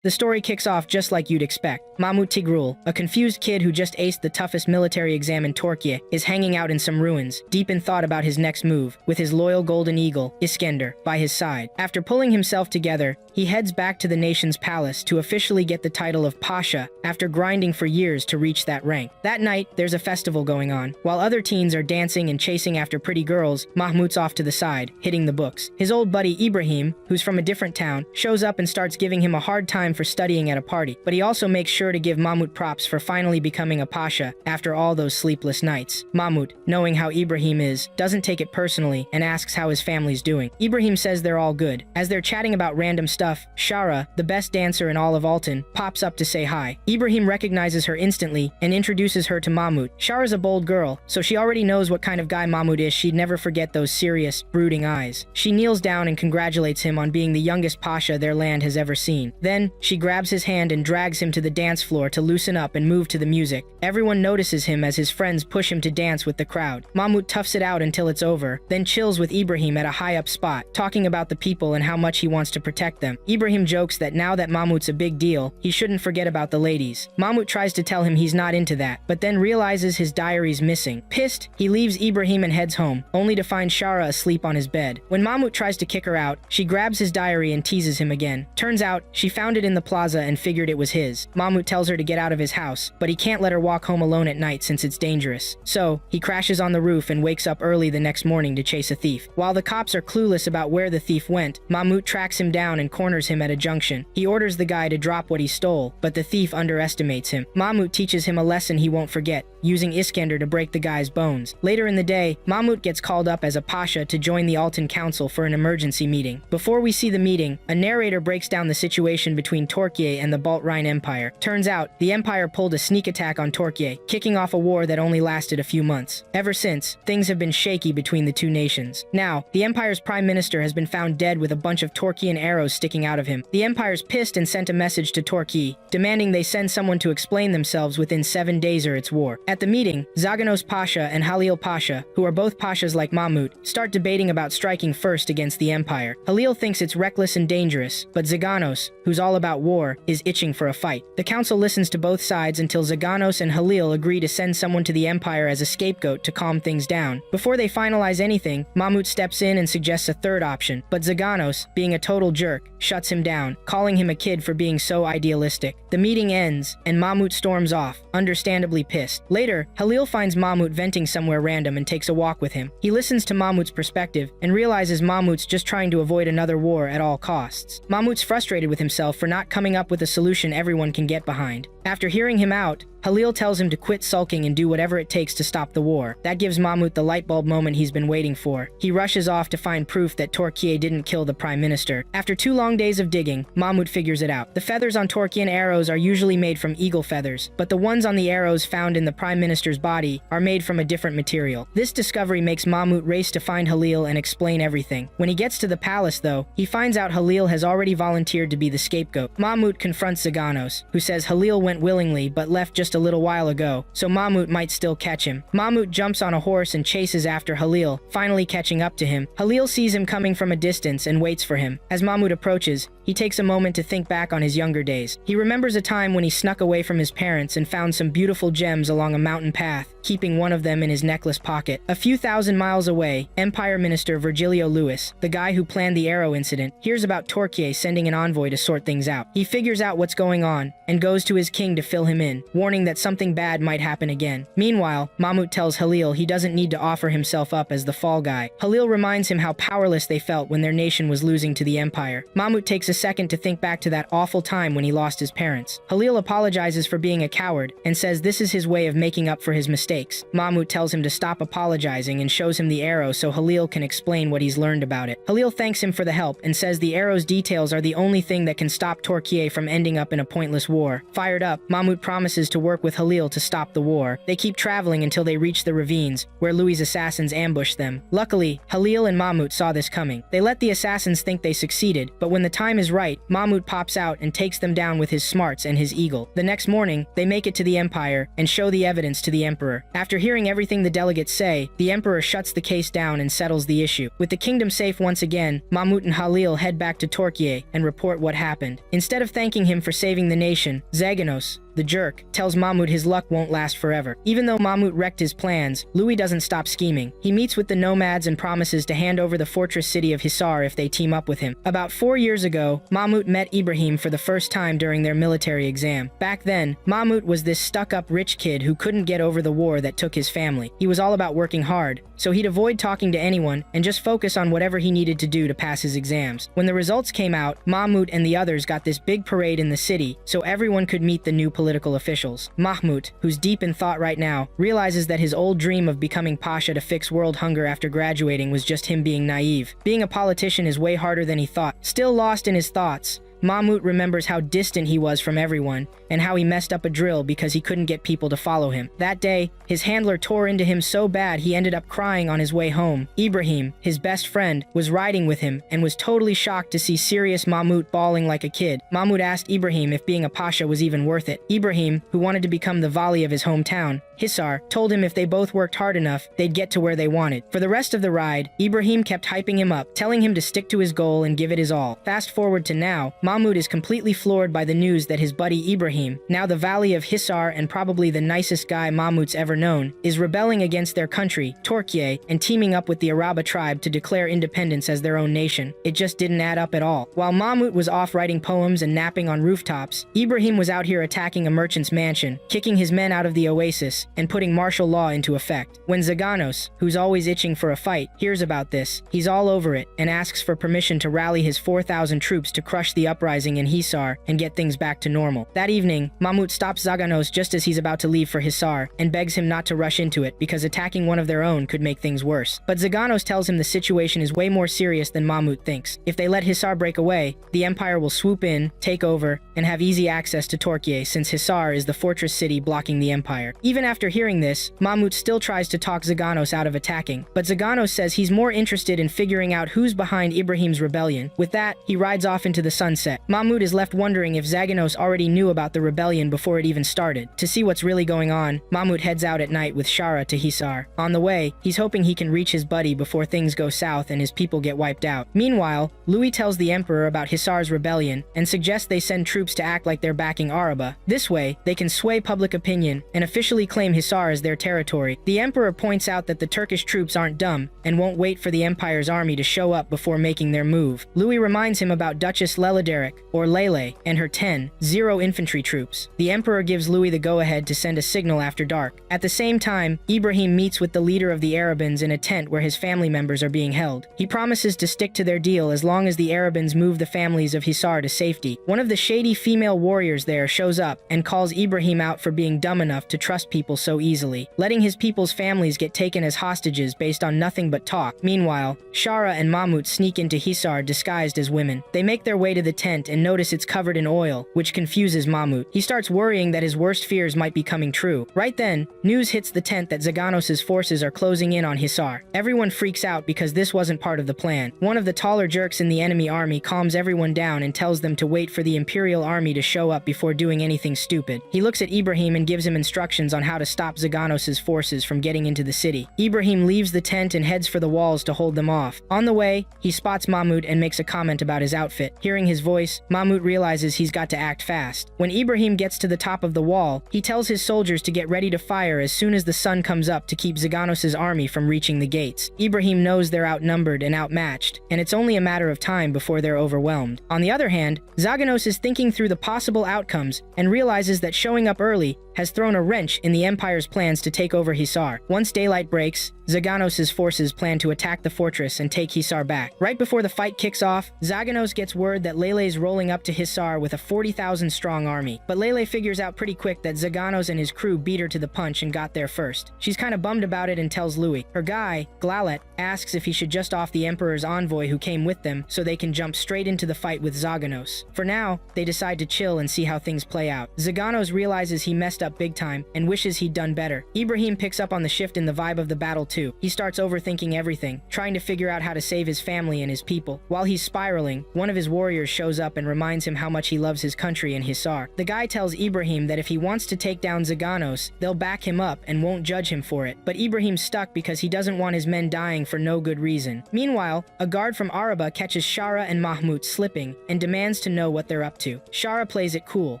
The story kicks off just like you'd expect. Mahmut Tigrul, a confused kid who just aced the toughest military exam in Turkey, is hanging out in some ruins, deep in thought about his next move, with his loyal golden eagle, Iskender, by his side. After pulling himself together, he heads back to the nation's palace to officially get the title of Pasha after grinding for years to reach that rank. That night, there's a festival going on. While other teens are dancing and chasing after pretty girls, Mahmut's off to the side, hitting the books. His old buddy Ibrahim, who's from a different town, shows up and starts giving him a hard time for studying at a party, but he also makes sure to give Mahmut props for finally becoming a pasha after all those sleepless nights. Mahmut, knowing how Ibrahim is, doesn't take it personally and asks how his family's doing. Ibrahim says they're all good. As they're chatting about random stuff, Shara, the best dancer in all of Alton, pops up to say hi. Ibrahim recognizes her instantly and introduces her to Mahmut. Shara's a bold girl, so she already knows what kind of guy Mahmut is. She'd never forget those serious, brooding eyes. She kneels down and congratulates him on being the youngest pasha their land has ever seen. Then, she grabs his hand and drags him to the dance floor to loosen up and move to the music. Everyone notices him as his friends push him to dance with the crowd. Mahmut toughs it out until it's over, then chills with Ibrahim at a high-up spot, talking about the people and how much he wants to protect them. Ibrahim jokes that now that Mahmut's a big deal, he shouldn't forget about the ladies. Mahmut tries to tell him he's not into that, but then realizes his diary's missing. Pissed, he leaves Ibrahim and heads home, only to find Shara asleep on his bed. When Mahmut tries to kick her out, she grabs his diary and teases him again. Turns out, she found it in the plaza and figured it was his. Mahmut tells her to get out of his house, but he can't let her walk home alone at night since it's dangerous. So, he crashes on the roof and wakes up early the next morning to chase a thief. While the cops are clueless about where the thief went, Mahmut tracks him down and corners him at a junction. He orders the guy to drop what he stole, but the thief underestimates him. Mahmut teaches him a lesson he won't forget, using Iskender to break the guy's bones. Later in the day, Mahmut gets called up as a pasha to join the Alton Council for an emergency meeting. Before we see the meeting, a narrator breaks down the situation between Turkey and the Balt-Rhine Empire. Turns out, the empire pulled a sneak attack on Turkey, kicking off a war that only lasted a few months. Ever since, things have been shaky between the two nations. Now, the empire's prime minister has been found dead with a bunch of Turkian arrows sticking out of him. The empire's pissed and sent a message to Turkey, demanding they send someone to explain themselves within 7 days or it's war. At the meeting, Zaganos Pasha and Halil Pasha, who are both pashas like Mahmut, start debating about striking first against the empire. Halil thinks it's reckless and dangerous, but Zaganos, who's all about war, is itching for a fight. The council listens to both sides until Zaganos and Halil agree to send someone to the empire as a scapegoat to calm things down. Before they finalize anything, Mahmut steps in and suggests a third option, but Zaganos, being a total jerk, shuts him down, calling him a kid for being so idealistic. The meeting ends, and Mahmut storms off, understandably pissed. Later, Halil finds Mahmut venting somewhere random and takes a walk with him. He listens to Mahmut's perspective and realizes Mahmut's just trying to avoid another war at all costs. Mahmut's frustrated with himself for not coming up with a solution everyone can get behind. After hearing him out, Halil tells him to quit sulking and do whatever it takes to stop the war. That gives Mahmut the light bulb moment he's been waiting for. He rushes off to find proof that Turkey didn't kill the prime minister. After 2 long days of digging, Mahmut figures it out. The feathers on Turkian arrows are usually made from eagle feathers, but the ones on the arrows found in the prime minister's body are made from a different material. This discovery makes Mahmut race to find Halil and explain everything. When he gets to the palace, though, he finds out Halil has already volunteered to be the scapegoat. Mahmut confronts Zaganos, who says Halil went willingly but left just a little while ago, so Mahmut might still catch him. Mahmut jumps on a horse and chases after Halil, finally catching up to him. Halil sees him coming from a distance and waits for him. As Mahmut approaches, he takes a moment to think back on his younger days. He remembers a time when he snuck away from his parents and found some beautiful gems along a mountain path, keeping one of them in his necklace pocket. A few thousand miles away, Empire Minister Virgilio Lewis, the guy who planned the arrow incident, hears about Turkey sending an envoy to sort things out. He figures out what's going on and goes to his king to fill him in, warning that something bad might happen again. Meanwhile, Mahmut tells Halil he doesn't need to offer himself up as the fall guy. Halil reminds him how powerless they felt when their nation was losing to the empire. Mahmut takes a second to think back to that awful time when he lost his parents. Halil apologizes for being a coward and says this is his way of making up for his mistakes. Mahmut tells him to stop apologizing and shows him the arrow so Halil can explain what he's learned about it. Halil thanks him for the help and says the arrow's details are the only thing that can stop Turkey from ending up in a pointless war. Fired up, Mahmut promises to work with Halil to stop the war. They keep traveling until they reach the ravines, where Louis's assassins ambush them. Luckily, Halil and Mahmoud saw this coming. They let the assassins think they succeeded, but when the time is right, Mahmoud pops out and takes them down with his smarts and his eagle. The next morning, they make it to the Empire and show the evidence to the Emperor. After hearing everything the delegates say, the Emperor shuts the case down and settles the issue. With the kingdom safe once again, Mahmoud and Halil head back to Turkey and report what happened. Instead of thanking him for saving the nation, Zaganos, the jerk, tells Mahmoud his luck won't last forever. Even though Mahmoud wrecked his plans, Louis doesn't stop scheming. He meets with the nomads and promises to hand over the fortress city of Hisar if they team up with him. About 4 years ago, Mahmoud met Ibrahim for the first time during their military exam. Back then, Mahmoud was this stuck-up rich kid who couldn't get over the war that took his family. He was all about working hard, so he'd avoid talking to anyone and just focus on whatever he needed to do to pass his exams. When the results came out, Mahmoud and the others got this big parade in the city so everyone could meet the new political officials. Mahmoud, who's deep in thought right now, realizes that his old dream of becoming Pasha to fix world hunger after graduating was just him being naive. Being a politician is way harder than he thought. Still lost in his thoughts, Mahmoud remembers how distant he was from everyone, and how he messed up a drill because he couldn't get people to follow him. That day, his handler tore into him so bad he ended up crying on his way home. Ibrahim, his best friend, was riding with him and was totally shocked to see serious Mahmoud bawling like a kid. Mahmoud asked Ibrahim if being a pasha was even worth it. Ibrahim, who wanted to become the Vali of his hometown, Hisar, told him if they both worked hard enough, they'd get to where they wanted. For the rest of the ride, Ibrahim kept hyping him up, telling him to stick to his goal and give it his all. Fast forward to now, Mahmoud is completely floored by the news that his buddy Ibrahim, now the Valley of Hisar and probably the nicest guy Mahmoud's ever known, is rebelling against their country, Turkey, and teaming up with the Araba tribe to declare independence as their own nation. It just didn't add up at all. While Mahmoud was off writing poems and napping on rooftops, Ibrahim was out here attacking a merchant's mansion, kicking his men out of the oasis, and putting martial law into effect. When Zaganos, who's always itching for a fight, hears about this, he's all over it and asks for permission to rally his 4,000 troops to crush the uprising in Hisar and get things back to normal. That evening, Mahmoud stops Zaganos just as he's about to leave for Hisar and begs him not to rush into it because attacking one of their own could make things worse. But Zaganos tells him the situation is way more serious than Mahmoud thinks. If they let Hisar break away, the Empire will swoop in, take over, and have easy access to Turkey since Hisar is the fortress city blocking the Empire. Even after hearing this, Mahmoud still tries to talk Zaganos out of attacking, but Zaganos says he's more interested in figuring out who's behind Ibrahim's rebellion. With that, he rides off into the sunset. Mahmoud is left wondering if Zaganos already knew about the rebellion before it even started. To see what's really going on, Mahmoud heads out at night with Shara to Hisar. On the way, he's hoping he can reach his buddy before things go south and his people get wiped out. Meanwhile, Louis tells the Emperor about Hisar's rebellion and suggests they send troops to act like they're backing Araba. This way, they can sway public opinion and officially claim Hisar as their territory. The Emperor points out that the Turkish troops aren't dumb and won't wait for the Empire's army to show up before making their move. Louis reminds him about Duchess Leladeric, or Lele, and her 10-0 infantry troops. The Emperor gives Louis the go-ahead to send a signal after dark. At the same time, Ibrahim meets with the leader of the Arabans in a tent where his family members are being held. He promises to stick to their deal as long as the Arabans move the families of Hisar to safety. One of the shady female warriors there shows up and calls Ibrahim out for being dumb enough to trust people so easily, letting his people's families get taken as hostages based on nothing but talk. Meanwhile, Shara and Mahmoud sneak into Hisar disguised as women. They make their way to the tent and notice it's covered in oil, which confuses Mahmoud. He starts worrying that his worst fears might be coming true. Right then, news hits the tent that Zaganos' forces are closing in on Hisar. Everyone freaks out because this wasn't part of the plan. One of the taller jerks in the enemy army calms everyone down and tells them to wait for the Imperial army to show up before doing anything stupid. He looks at Ibrahim and gives him instructions on how to stop Zaganos' forces from getting into the city. Ibrahim leaves the tent and heads for the walls to hold them off. On the way, he spots Mahmoud and makes a comment about his outfit. Hearing his voice, Mahmoud realizes he's got to act fast. When Ibrahim gets to the top of the wall, he tells his soldiers to get ready to fire as soon as the sun comes up to keep Zaganos' army from reaching the gates. Ibrahim knows they're outnumbered and outmatched, and it's only a matter of time before they're overwhelmed. On the other hand, Zaganos is thinking through the possible outcomes and realizes that showing up early has thrown a wrench in the Empire's plans to take over Hisar. Once daylight breaks, Zaganos' forces plan to attack the fortress and take Hisar back. Right before the fight kicks off, Zaganos gets word that Lele's rolling up to Hisar with a 40,000-strong army. But Lele figures out pretty quick that Zaganos and his crew beat her to the punch and got there first. She's kinda bummed about it and tells Louis. Her guy, Glalet, asks if he should just off the Emperor's envoy who came with them so they can jump straight into the fight with Zaganos. For now, they decide to chill and see how things play out. Zaganos realizes he messed up big time and wishes he'd done better. Ibrahim picks up on the shift in the vibe of the battle too. He starts overthinking everything, trying to figure out how to save his family and his people. While he's spiraling, one of his warriors shows up and reminds him how much he loves his country and Hisar. The guy tells Ibrahim that if he wants to take down Zaganos, they'll back him up and won't judge him for it. But Ibrahim's stuck because he doesn't want his men dying for no good reason. Meanwhile, a guard from Araba catches Shara and Mahmoud slipping and demands to know what they're up to. Shara plays it cool,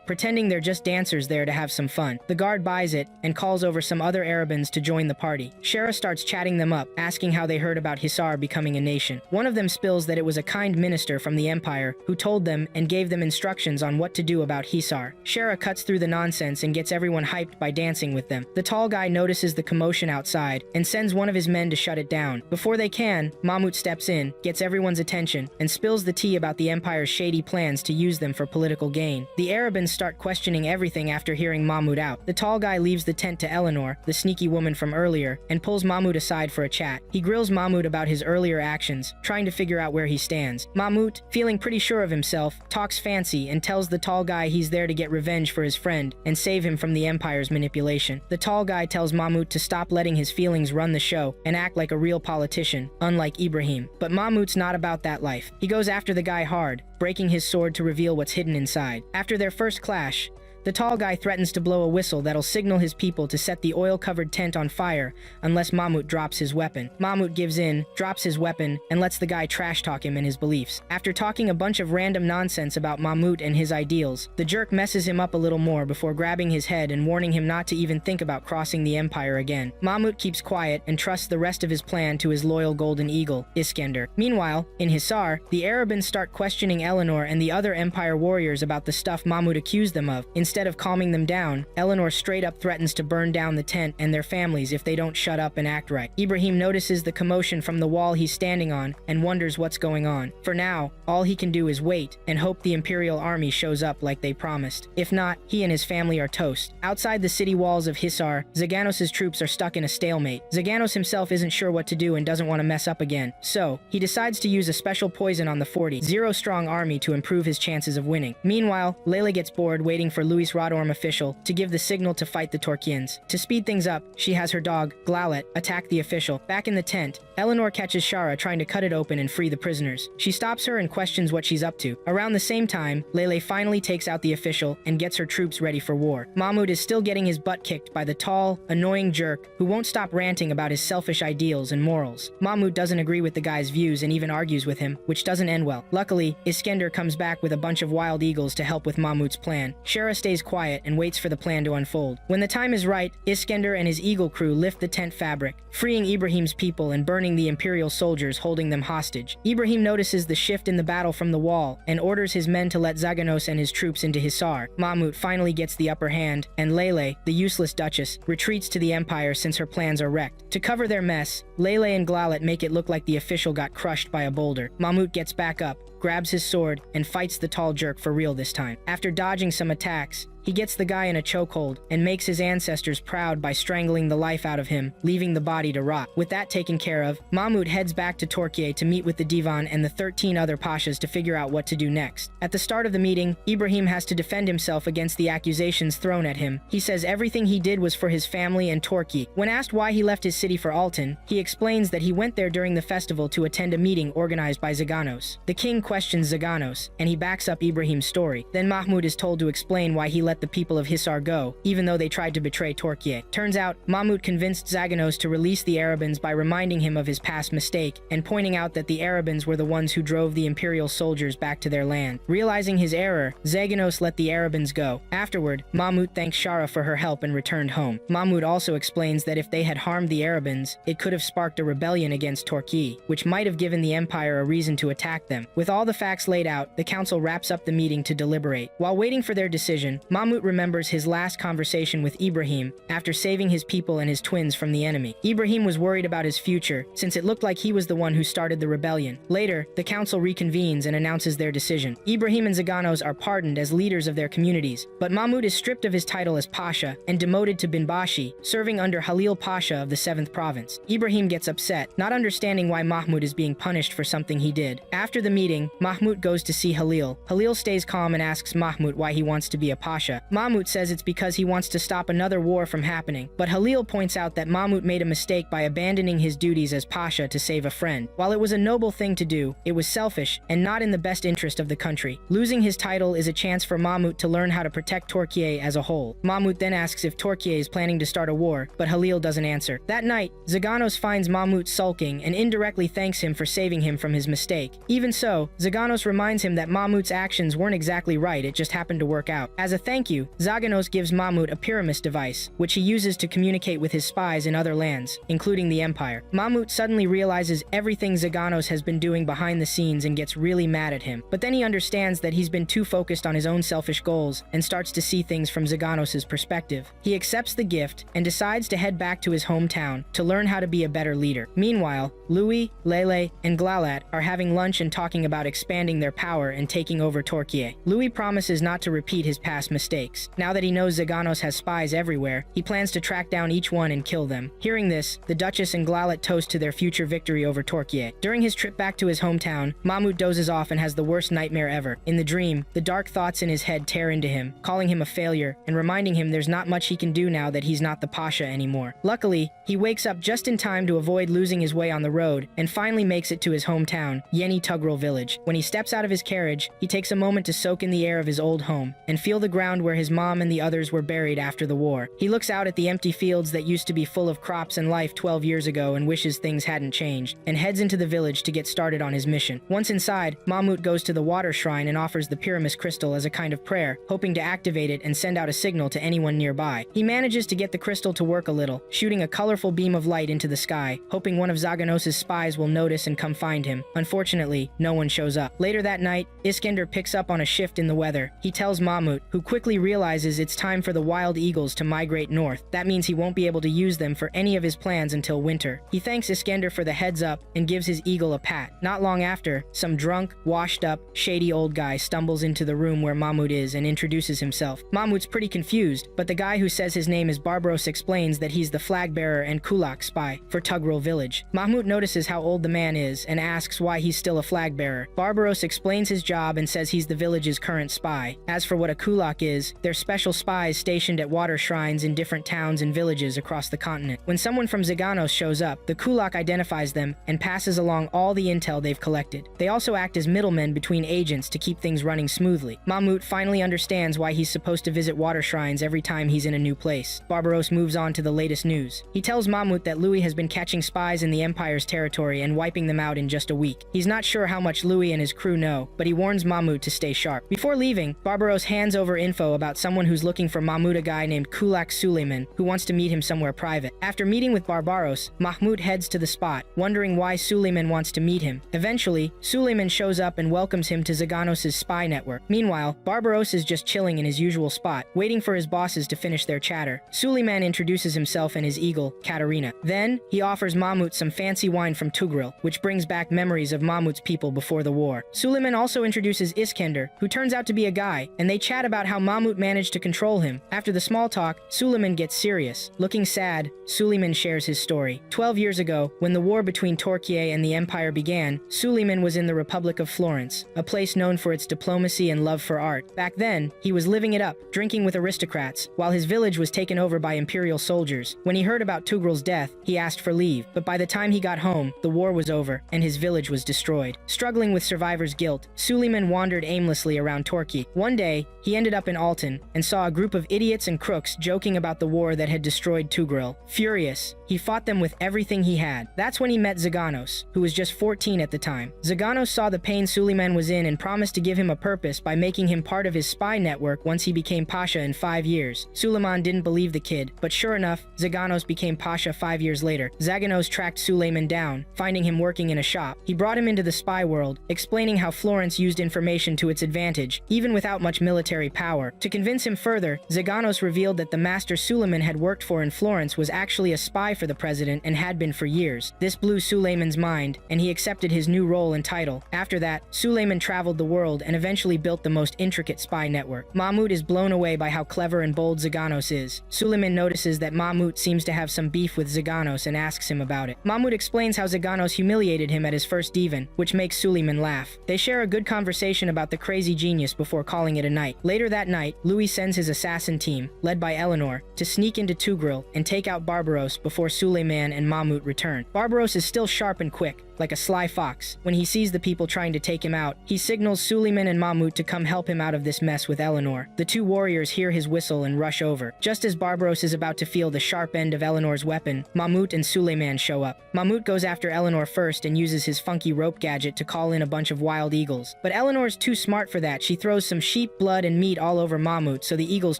pretending they're just dancers there to have some fun. The guard buys it and calls over some other Arabans to join the party. Shara starts chatting them up, asking how they heard about Hisar becoming a nation. One of them spills that it was a kind minister from the empire who told them and gave them instructions on what to do about Hisar. Shara cuts through the nonsense and gets everyone hyped by dancing with them. The tall guy notices the commotion outside and sends one of his men to shut it down. Before they can, Mahmoud steps in, gets everyone's attention, and spills the tea about the empire's shady plans to use them for political gain. The Arabans start questioning everything after hearing Mahmoud out. The tall guy leaves the tent to Eleanor, the sneaky woman from earlier, and pulls Mahmoud aside for a chat. He grills Mahmoud about his earlier actions, trying to figure out where he stands. Mahmoud, feeling pretty sure of himself, talks fancy and tells the tall guy he's there to get revenge for his friend and save him from the empire's manipulation. The tall guy tells Mahmoud to stop letting his feelings run the show and act like a real politician, unlike Ibrahim. But Mahmoud's not about that life. He goes after the guy hard, breaking his sword to reveal what's hidden inside. After their first clash, the tall guy threatens to blow a whistle that'll signal his people to set the oil-covered tent on fire unless Mahmoud drops his weapon. Mahmoud gives in, drops his weapon, and lets the guy trash-talk him and his beliefs. After talking a bunch of random nonsense about Mahmoud and his ideals, the jerk messes him up a little more before grabbing his head and warning him not to even think about crossing the empire again. Mahmoud keeps quiet and trusts the rest of his plan to his loyal golden eagle, Iskender. Meanwhile, in Hisar, the Arabans start questioning Eleanor and the other empire warriors about the stuff Mahmoud accused them of. Instead of calming them down, Eleanor straight up threatens to burn down the tent and their families if they don't shut up and act right. Ibrahim notices the commotion from the wall he's standing on and wonders what's going on. For now, all he can do is wait and hope the Imperial army shows up like they promised. If not, he and his family are toast. Outside the city walls of Hisar, Zaganos' troops are stuck in a stalemate. Zaganos himself isn't sure what to do and doesn't want to mess up again. So, he decides to use a special poison on the 40-0-strong army to improve his chances of winning. Meanwhile, Layla gets bored waiting for Luis Radorm official to give the signal to fight the Torkians. To speed things up, she has her dog, Glalet, attack the official. Back in the tent, Eleanor catches Shara trying to cut it open and free the prisoners. She stops her and questions what she's up to. Around the same time, Lele finally takes out the official and gets her troops ready for war. Mahmoud is still getting his butt kicked by the tall, annoying jerk who won't stop ranting about his selfish ideals and morals. Mahmoud doesn't agree with the guy's views and even argues with him, which doesn't end well. Luckily, Iskender comes back with a bunch of wild eagles to help with Mahmoud's plan. Shara stays quiet and waits for the plan to unfold. When the time is right, Iskender and his eagle crew lift the tent fabric, freeing Ibrahim's people and burning the Imperial soldiers holding them hostage. Ibrahim notices the shift in the battle from the wall and orders his men to let Zaganos and his troops into Hisar. Mahmoud finally gets the upper hand, and Lele, the useless duchess, retreats to the Empire since her plans are wrecked. To cover their mess, Lele and Glalet make it look like the official got crushed by a boulder. Mahmoud gets back up, grabs his sword, and fights the tall jerk for real this time. After dodging some attacks, he gets the guy in a chokehold and makes his ancestors proud by strangling the life out of him, leaving the body to rot. With that taken care of, Mahmoud heads back to Torquay to meet with the Divan and the 13 other pashas to figure out what to do next. At the start of the meeting, Ibrahim has to defend himself against the accusations thrown at him. He says everything he did was for his family and Torquay. When asked why he left his city for Altan, he explains that he went there during the festival to attend a meeting organized by Zaganos. The king questions Zaganos, and he backs up Ibrahim's story. Then Mahmoud is told to explain why he let the people of Hisar go, even though they tried to betray Torquay. Turns out, Mahmoud convinced Zaganos to release the Arabans by reminding him of his past mistake and pointing out that the Arabans were the ones who drove the Imperial soldiers back to their land. Realizing his error, Zaganos let the Arabans go. Afterward, Mahmoud thanks Shara for her help and returned home. Mahmoud also explains that if they had harmed the Arabans, it could have sparked a rebellion against Torquay, which might have given the Empire a reason to attack them. With all the facts laid out, the council wraps up the meeting to deliberate. While waiting for their decision, Mahmoud Mahmut remembers his last conversation with Ibrahim after saving his people and his twins from the enemy. Ibrahim was worried about his future, since it looked like he was the one who started the rebellion. Later, the council reconvenes and announces their decision. Ibrahim and Zaganos are pardoned as leaders of their communities, but Mahmut is stripped of his title as Pasha and demoted to Binbashi, serving under Halil Pasha of the 7th province. Ibrahim gets upset, not understanding why Mahmut is being punished for something he did. After the meeting, Mahmut goes to see Halil. Halil stays calm and asks Mahmut why he wants to be a Pasha. Mahmut says it's because he wants to stop another war from happening, but Halil points out that Mahmut made a mistake by abandoning his duties as Pasha to save a friend. While it was a noble thing to do, it was selfish and not in the best interest of the country. Losing his title is a chance for Mahmut to learn how to protect Turkey as a whole. Mahmut then asks if Turkey is planning to start a war, but Halil doesn't answer. That night, Zaganos finds Mahmut sulking and indirectly thanks him for saving him from his mistake. Even so, Zaganos reminds him that Mahmut's actions weren't exactly right, it just happened to work out. As a thank you, Zaganos gives Mahmut a Pyramus device, which he uses to communicate with his spies in other lands, including the Empire. Mahmut suddenly realizes everything Zaganos has been doing behind the scenes and gets really mad at him. But then he understands that he's been too focused on his own selfish goals and starts to see things from Zaganos' perspective. He accepts the gift and decides to head back to his hometown to learn how to be a better leader. Meanwhile, Louis, Lele, and Glalat are having lunch and talking about expanding their power and taking over Turkey. Louis promises not to repeat his past mistakes. Now that he knows Zaganos has spies everywhere, he plans to track down each one and kill them. Hearing this, the Duchess and Glalat toast to their future victory over Turkey. During his trip back to his hometown, Mahmut dozes off and has the worst nightmare ever. In the dream, the dark thoughts in his head tear into him, calling him a failure and reminding him there's not much he can do now that he's not the Pasha anymore. Luckily, he wakes up just in time to avoid losing his way on the road and finally makes it to his hometown, Yeni Tugrul village. When he steps out of his carriage, he takes a moment to soak in the air of his old home and feel the ground where his mom and the others were buried after the war. He looks out at the empty fields that used to be full of crops and life 12 years ago and wishes things hadn't changed, and heads into the village to get started on his mission. Once inside, Mahmut goes to the water shrine and offers the Pyramus crystal as a kind of prayer, hoping to activate it and send out a signal to anyone nearby. He manages to get the crystal to work a little, shooting a colorful beam of light into the sky, hoping one of Zaganos' spies will notice and come find him. Unfortunately, no one shows up. Later that night, Iskender picks up on a shift in the weather. He tells Mahmut, who quickly realizes it's time for the wild eagles to migrate north. That means he won't be able to use them for any of his plans until winter. He thanks Iskender for the heads up and gives his eagle a pat. Not long after, some drunk, washed up, shady old guy stumbles into the room where Mahmut is and introduces himself. Mahmut's pretty confused, but the guy who says his name is Barbaros explains that he's the flag bearer and kulak spy for Tugrul village. Mahmut notices how old the man is and asks why he's still a flag bearer. Barbaros explains his job and says he's the village's current spy. As for what a kulak is, they're special spies stationed at water shrines in different towns and villages across the continent. When someone from Zaganos shows up, the kulak identifies them and passes along all the intel they've collected. They also act as middlemen between agents to keep things running smoothly. Mahmut finally understands why he's supposed to visit water shrines every time he's in a new place. Barbaros moves on to the latest news. He tells Mahmut that Louis has been catching spies in the Empire's territory and wiping them out in just a week. He's not sure how much Louis and his crew know, but he warns Mahmut to stay sharp. Before leaving, Barbaros hands over info about someone who's looking for Mahmut, a guy named Kulak Suleiman, who wants to meet him somewhere private. After meeting with Barbaros, Mahmut heads to the spot, wondering why Suleiman wants to meet him. Eventually, Suleiman shows up and welcomes him to Zaganos' spy network. Meanwhile, Barbaros is just chilling in his usual spot, waiting for his bosses to finish their chatter. Suleiman introduces himself and his eagle, Katerina. Then, he offers Mahmut some fancy wine from Tugrul, which brings back memories of Mahmut's people before the war. Suleiman also introduces Iskender, who turns out to be a guy, and they chat about how Mahmut managed to control him. After the small talk, Suleiman gets serious. Looking sad, Suleiman shares his story. 12 years ago, when the war between Turkey and the Empire began, Suleiman was in the Republic of Florence, a place known for its diplomacy and love for art. Back then, he was living it up, drinking with aristocrats, while his village was taken over by imperial soldiers. When he heard about Tugrul's death, he asked for leave, but by the time he got home, the war was over, and his village was destroyed. Struggling with survivor's guilt, Suleiman wandered aimlessly around Turkey. One day, he ended up in Altan and saw a group of idiots and crooks joking about the war that had destroyed Tugrul. Furious, he fought them with everything he had. That's when he met Zaganos, who was just 14 at the time. Zaganos saw the pain Suleiman was in and promised to give him a purpose by making him part of his spy network once he became Pasha in 5 years. Suleiman didn't believe the kid, but sure enough, Zaganos became Pasha 5 years later. Zaganos tracked Suleiman down, finding him working in a shop. He brought him into the spy world, explaining how Florence used information to its advantage, even without much military power. Eleanor. To convince him further, Zaganos revealed that the master Suleiman had worked for in Florence was actually a spy for the president and had been for years. This blew Suleiman's mind, and he accepted his new role and title. After that, Suleiman traveled the world and eventually built the most intricate spy network. Mahmud is blown away by how clever and bold Zaganos is. Suleiman notices that Mahmud seems to have some beef with Zaganos and asks him about it. Mahmud explains how Zaganos humiliated him at his first divan, which makes Suleiman laugh. They share a good conversation about the crazy genius before calling it a night. Later that night, Louis sends his assassin team, led by Eleanor, to sneak into Tugril and take out Barbaros before Suleiman and Mahmud return. Barbaros is still sharp and quick, like a sly fox. When he sees the people trying to take him out, he signals Suleiman and Mahmud to come help him out of this mess with Eleanor. The two warriors hear his whistle and rush over. Just as Barbaros is about to feel the sharp end of Eleanor's weapon, Mahmud and Suleiman show up. Mahmud goes after Eleanor first and uses his funky rope gadget to call in a bunch of wild eagles. But Eleanor's too smart for that. She throws some sheep blood and meat all over Mahmud, so the eagles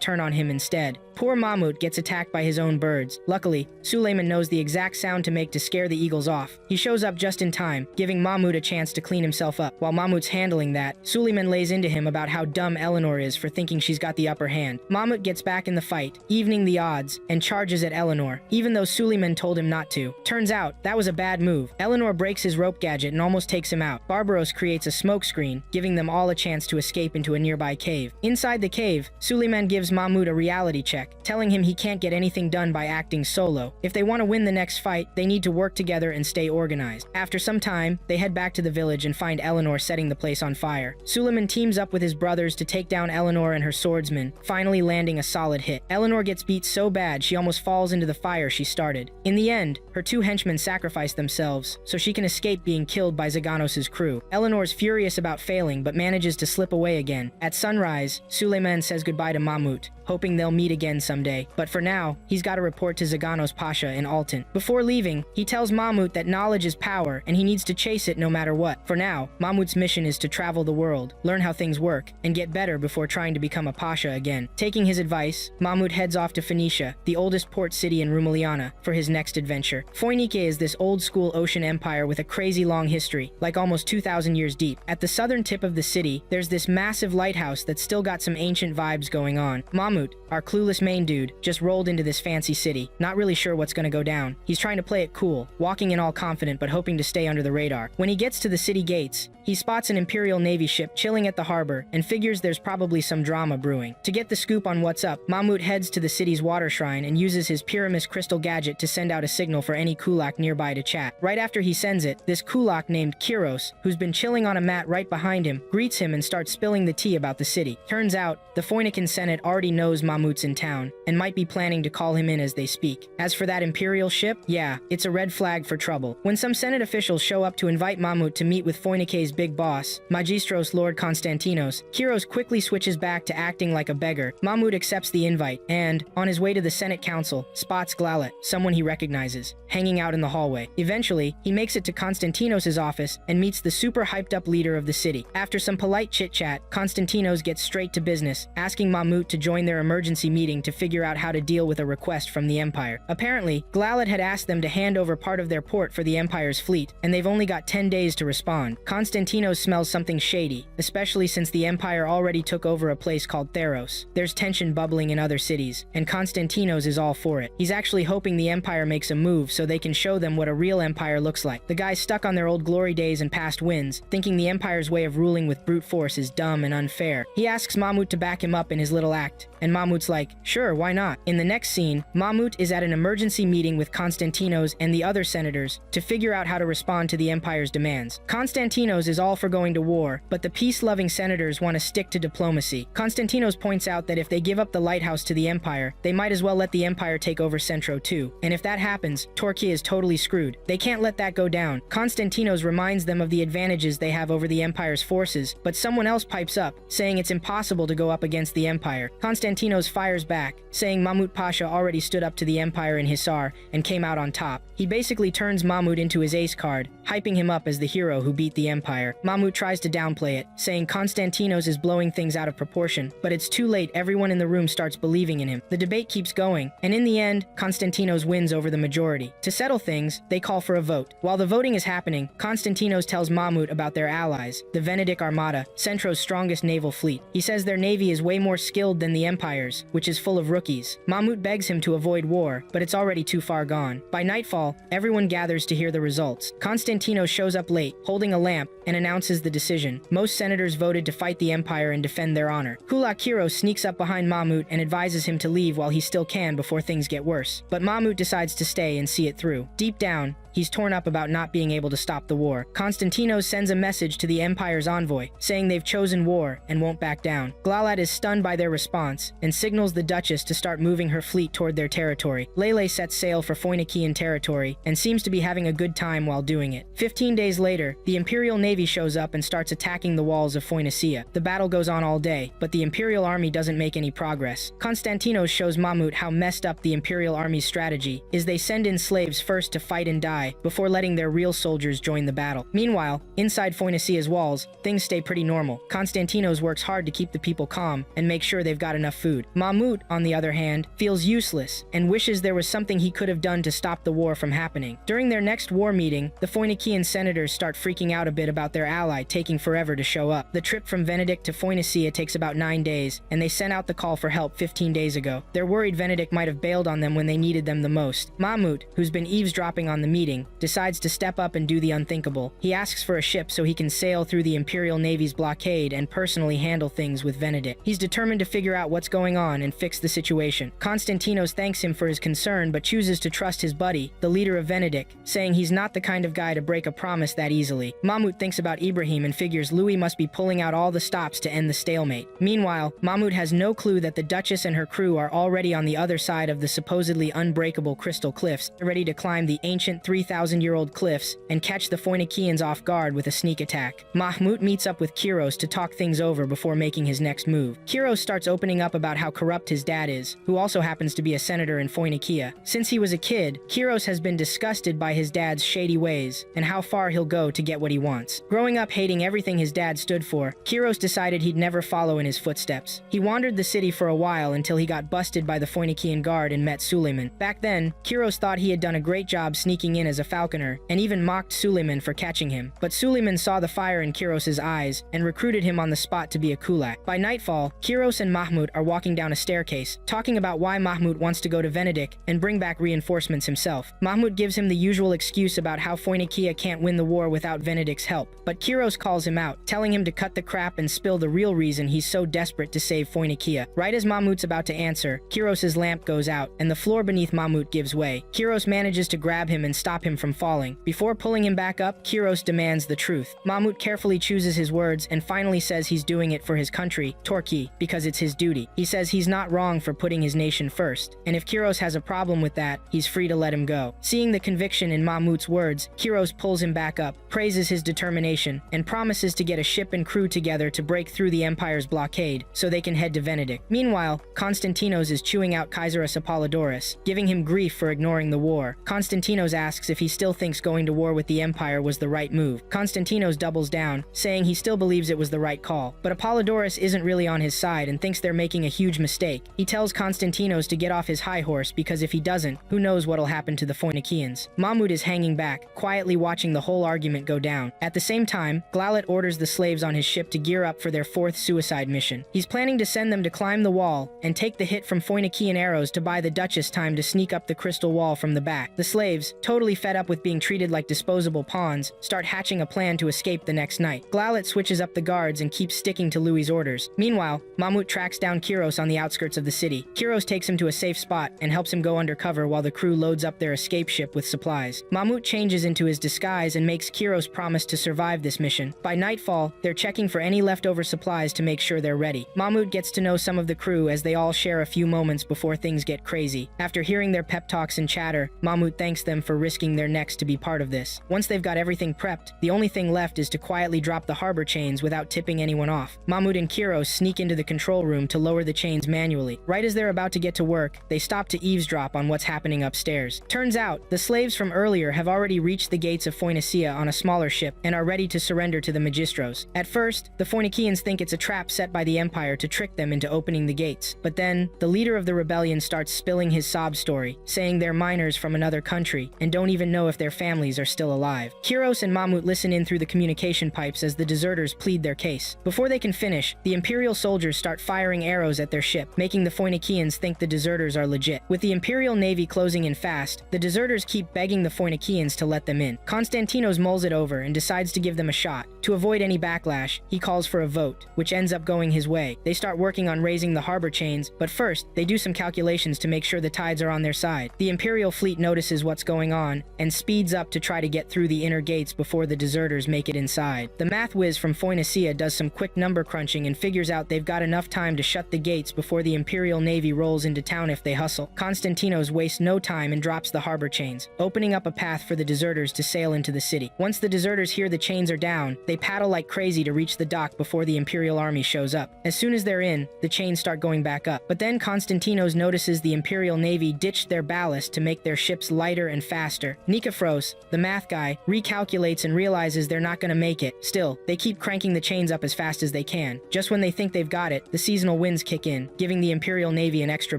turn on him instead. Poor Mahmud gets attacked by his own birds. Luckily, Suleiman knows the exact sound to make to scare the eagles off. He shows up just in time, giving Mahmud a chance to clean himself up. While Mahmud's handling that, Suleiman lays into him about how dumb Eleanor is for thinking she's got the upper hand. Mahmud gets back in the fight, evening the odds, and charges at Eleanor, even though Suleiman told him not to. Turns out, that was a bad move. Eleanor breaks his rope gadget and almost takes him out. Barbaros creates a smoke screen, giving them all a chance to escape into a nearby cave. Inside the cave, Suleiman gives Mahmud a reality check, telling him he can't get anything done by acting solo. If they want to win the next fight, they need to work together and stay organized. After some time, they head back to the village and find Eleanor setting the place on fire. Suleiman teams up with his brothers to take down Eleanor and her swordsman, finally landing a solid hit. Eleanor gets beat so bad she almost falls into the fire she started. In the end, her two henchmen sacrifice themselves so she can escape being killed by Zaganos' crew. Eleanor's furious about failing but manages to slip away again. At sunrise, Suleiman says goodbye to Mahmud, hoping they'll meet again someday. But for now, he's got to report to Zaganos Pasha in Altan. Before leaving, he tells Mahmud that knowledge is power and he needs to chase it no matter what. For now, Mahmud's mission is to travel the world, learn how things work, and get better before trying to become a Pasha again. Taking his advice, Mahmud heads off to Phoenicia, the oldest port city in Rumeliana, for his next adventure. Phoenicia is this old-school ocean empire with a crazy long history, like almost 2,000 years deep. At the southern tip of the city, there's this massive lighthouse that's still got some ancient vibes going on. Mahmud, our clueless main dude, just rolled into this fancy city, not really sure what's gonna go down. He's trying to play it cool, walking in all confident but hoping to stay under the radar. When he gets to the city gates, he spots an Imperial Navy ship chilling at the harbor and figures there's probably some drama brewing. To get the scoop on what's up, Mahmud heads to the city's water shrine and uses his Pyramus crystal gadget to send out a signal for any kulak nearby to chat. Right after he sends it, this kulak named Kiros, who's been chilling on a mat right behind him, greets him and starts spilling the tea about the city. Turns out, the Phoenician Senate already knows Mahmud's in town and might be planning to call him in as they speak. As for that Imperial ship, yeah, it's a red flag for trouble. When some Senate officials show up to invite Mahmud to meet with Phoenicia's big boss, Magistros Lord Konstantinos, Kiros quickly switches back to acting like a beggar. Mahmud accepts the invite and, on his way to the Senate Council, spots Glalet, someone he recognizes, hanging out in the hallway. Eventually, he makes it to Konstantinos' office and meets the super hyped up leader of the city. After some polite chit-chat, Konstantinos gets straight to business, asking Mahmud to join their emergency meeting to figure out how to deal with a request from the Empire. Apparently, Glalet had asked them to hand over part of their port for the Empire's fleet, and they've only got 10 days to respond. Konstantinos smells something shady, especially since the Empire already took over a place called Theros. There's tension bubbling in other cities, and Konstantinos is all for it. He's actually hoping the Empire makes a move so they can show them what a real empire looks like. The guys stuck on their old glory days and past wins, thinking the Empire's way of ruling with brute force is dumb and unfair. He asks Mahmud to back him up in his little act, and Mahmud's like, sure, why not? In the next scene, Mahmud is at an emergency meeting with Konstantinos and the other senators to figure out how to respond to the Empire's demands. Konstantinos is all for going to war, but the peace-loving senators want to stick to diplomacy. Konstantinos points out that if they give up the lighthouse to the Empire, they might as well let the Empire take over Centro too. And if that happens, Turkey is totally screwed. They can't let that go down. Konstantinos reminds them of the advantages they have over the Empire's forces, but someone else pipes up, saying it's impossible to go up against the Empire. Konstantinos Konstantinos fires back, saying Mahmud Pasha already stood up to the Empire in Hisar and came out on top. He basically turns Mahmud into his ace card, hyping him up as the hero who beat the Empire. Mahmud tries to downplay it, saying Konstantinos is blowing things out of proportion, but it's too late. Everyone in the room starts believing in him. The debate keeps going, and in the end, Konstantinos wins over the majority. To settle things, they call for a vote. While the voting is happening, Konstantinos tells Mahmud about their allies, the Venetic Armada, Centro's strongest naval fleet. He says their navy is way more skilled than the Empire's, which is full of rookies. Mahmud begs him to avoid war, but it's already too far gone. By nightfall, everyone gathers to hear the results. Konstantinos shows up late, holding a lamp, and announces the decision. Most senators voted to fight the Empire and defend their honor. Hula Kiro sneaks up behind Mahmud and advises him to leave while he still can before things get worse. But Mahmud decides to stay and see it through. Deep down, he's torn up about not being able to stop the war. Konstantinos sends a message to the Empire's envoy, saying they've chosen war and won't back down. Glalat is stunned by their response and signals the Duchess to start moving her fleet toward their territory. Lele sets sail for Phoenician territory and seems to be having a good time while doing it. 15 days later, the Imperial Navy shows up and starts attacking the walls of Phoenicia. The battle goes on all day, but the Imperial Army doesn't make any progress. Konstantinos shows Mahmud how messed up the Imperial Army's strategy is. They send in slaves first to fight and die before letting their real soldiers join the battle. Meanwhile, inside Phoenicia's walls, things stay pretty normal. Konstantinos works hard to keep the people calm and make sure they've got enough food. Mahmud, on the other hand, feels useless and wishes there was something he could have done to stop the war from happening. During their next war meeting, the Phoenician senators start freaking out a bit about their ally taking forever to show up. The trip from Venedict to Phoenicia takes about 9 days, and they sent out the call for help 15 days ago. They're worried Venedict might have bailed on them when they needed them the most. Mahmud, who's been eavesdropping on the meeting, decides to step up and do the unthinkable. He asks for a ship so he can sail through the Imperial Navy's blockade and personally handle things with Venedict. He's determined to figure out what's going on and fix the situation. Konstantinos thanks him for his concern but chooses to trust his buddy, the leader of Venedict, saying he's not the kind of guy to break a promise that easily. Mahmud thinks about Ibrahim and figures Louis must be pulling out all the stops to end the stalemate. Meanwhile, Mahmud has no clue that the Duchess and her crew are already on the other side of the supposedly unbreakable crystal cliffs, ready to climb the ancient 3,000-year-old cliffs and catch the Phoenicians off guard with a sneak attack. Mahmud meets up with Kiros to talk things over before making his next move. Kiros starts opening up about how corrupt his dad is, who also happens to be a senator in Phoenicia. Since he was a kid, Kiros has been disgusted by his dad's shady ways and how far he'll go to get what he wants. Growing up hating everything his dad stood for, Kiros decided he'd never follow in his footsteps. He wandered the city for a while until he got busted by the Phoenician guard and met Suleiman. Back then, Kiros thought he had done a great job sneaking in as a falconer and even mocked Suleiman for catching him. But Suleiman saw the fire in Kiros's eyes and recruited him on the spot to be a kulak. By nightfall, Kiros and Mahmud are walking down a staircase, talking about why Mahmud wants to go to Venedict and bring back reinforcements himself. Mahmud gives him the usual excuse about how Phoenicia can't win the war without Venedict's help, but Kiros calls him out, telling him to cut the crap and spill the real reason he's so desperate to save Phoenicia. Right as Mahmud's about to answer, Kiros's lamp goes out, and the floor beneath Mahmud gives way. Kiros manages to grab him and stop him from falling. Before pulling him back up, Kiros demands the truth. Mahmud carefully chooses his words and finally says he's doing it for his country, Turkey, because it's his duty. He says he's not wrong for putting his nation first, and if Kiros has a problem with that, he's free to let him go. Seeing the conviction in Mahmud's words, Kiros pulls him back up, praises his determination, and promises to get a ship and crew together to break through the Empire's blockade so they can head to Venedict. Meanwhile, Konstantinos is chewing out Kaiserus Apollodorus, giving him grief for ignoring the war. Konstantinos asks if he still thinks going to war with the Empire was the right move. Konstantinos doubles down, saying he still believes it was the right call, but Apollodorus isn't really on his side and thinks they're making a huge mistake. He tells Konstantinos to get off his high horse because if he doesn't, who knows what'll happen to the Phoenicians. Mahmud is hanging back, quietly watching the whole argument go down. At the same time, Glalat orders the slaves on his ship to gear up for their 4th suicide mission. He's planning to send them to climb the wall and take the hit from Phoenician arrows to buy the Duchess time to sneak up the crystal wall from the back. The slaves, totally fed up with being treated like disposable pawns, start hatching a plan to escape the next night. Glalat switches up the guards and keeps sticking to Louis's orders. Meanwhile, Mahmud tracks down Kiros on the outskirts of the city. Kiros takes him to a safe spot and helps him go undercover while the crew loads up their escape ship with supplies. Mahmud changes into his disguise and makes Kiros promise to survive this mission. By nightfall, they're checking for any leftover supplies to make sure they're ready. Mahmud gets to know some of the crew as they all share a few moments before things get crazy. After hearing their pep talks and chatter, Mahmud thanks them for risking their necks to be part of this. Once they've got everything prepped, the only thing left is to quietly drop the harbor chains without tipping anyone off. Mahmud and Kiros sneak into the control room to lower lower the chains manually. Right as they're about to get to work, they stop to eavesdrop on what's happening upstairs. Turns out, the slaves from earlier have already reached the gates of Phoenicia on a smaller ship and are ready to surrender to the Magistros. At first, the Phoenicians think it's a trap set by the Empire to trick them into opening the gates. But then, the leader of the rebellion starts spilling his sob story, saying they're miners from another country and don't even know if their families are still alive. Kiros and Mammut listen in through the communication pipes as the deserters plead their case. Before they can finish, the Imperial soldiers start firing arrows at their ship, making the Phoenicians think the deserters are legit. With the Imperial Navy closing in fast, the deserters keep begging the Phoenicians to let them in. Konstantinos mulls it over and decides to give them a shot. To avoid any backlash, he calls for a vote, which ends up going his way. They start working on raising the harbor chains, but first, they do some calculations to make sure the tides are on their side. The Imperial fleet notices what's going on and speeds up to try to get through the inner gates before the deserters make it inside. The math whiz from Phoenicia does some quick number crunching and figures out they've got enough time to shut the gates before the Imperial Navy rolls into town if they hustle. Konstantinos wastes no time and drops the harbor chains, opening up a path for the deserters to sail into the city. Once the deserters hear the chains are down, they paddle like crazy to reach the dock before the Imperial army shows up. As soon as they're in, the chains start going back up. But then Konstantinos notices the Imperial Navy ditched their ballast to make their ships lighter and faster. Nikephoros, the math guy, recalculates and realizes they're not gonna make it. Still, they keep cranking the chains up as fast as they can. Just when they think they've got it, the seasonal winds kick in, giving the Imperial Navy an extra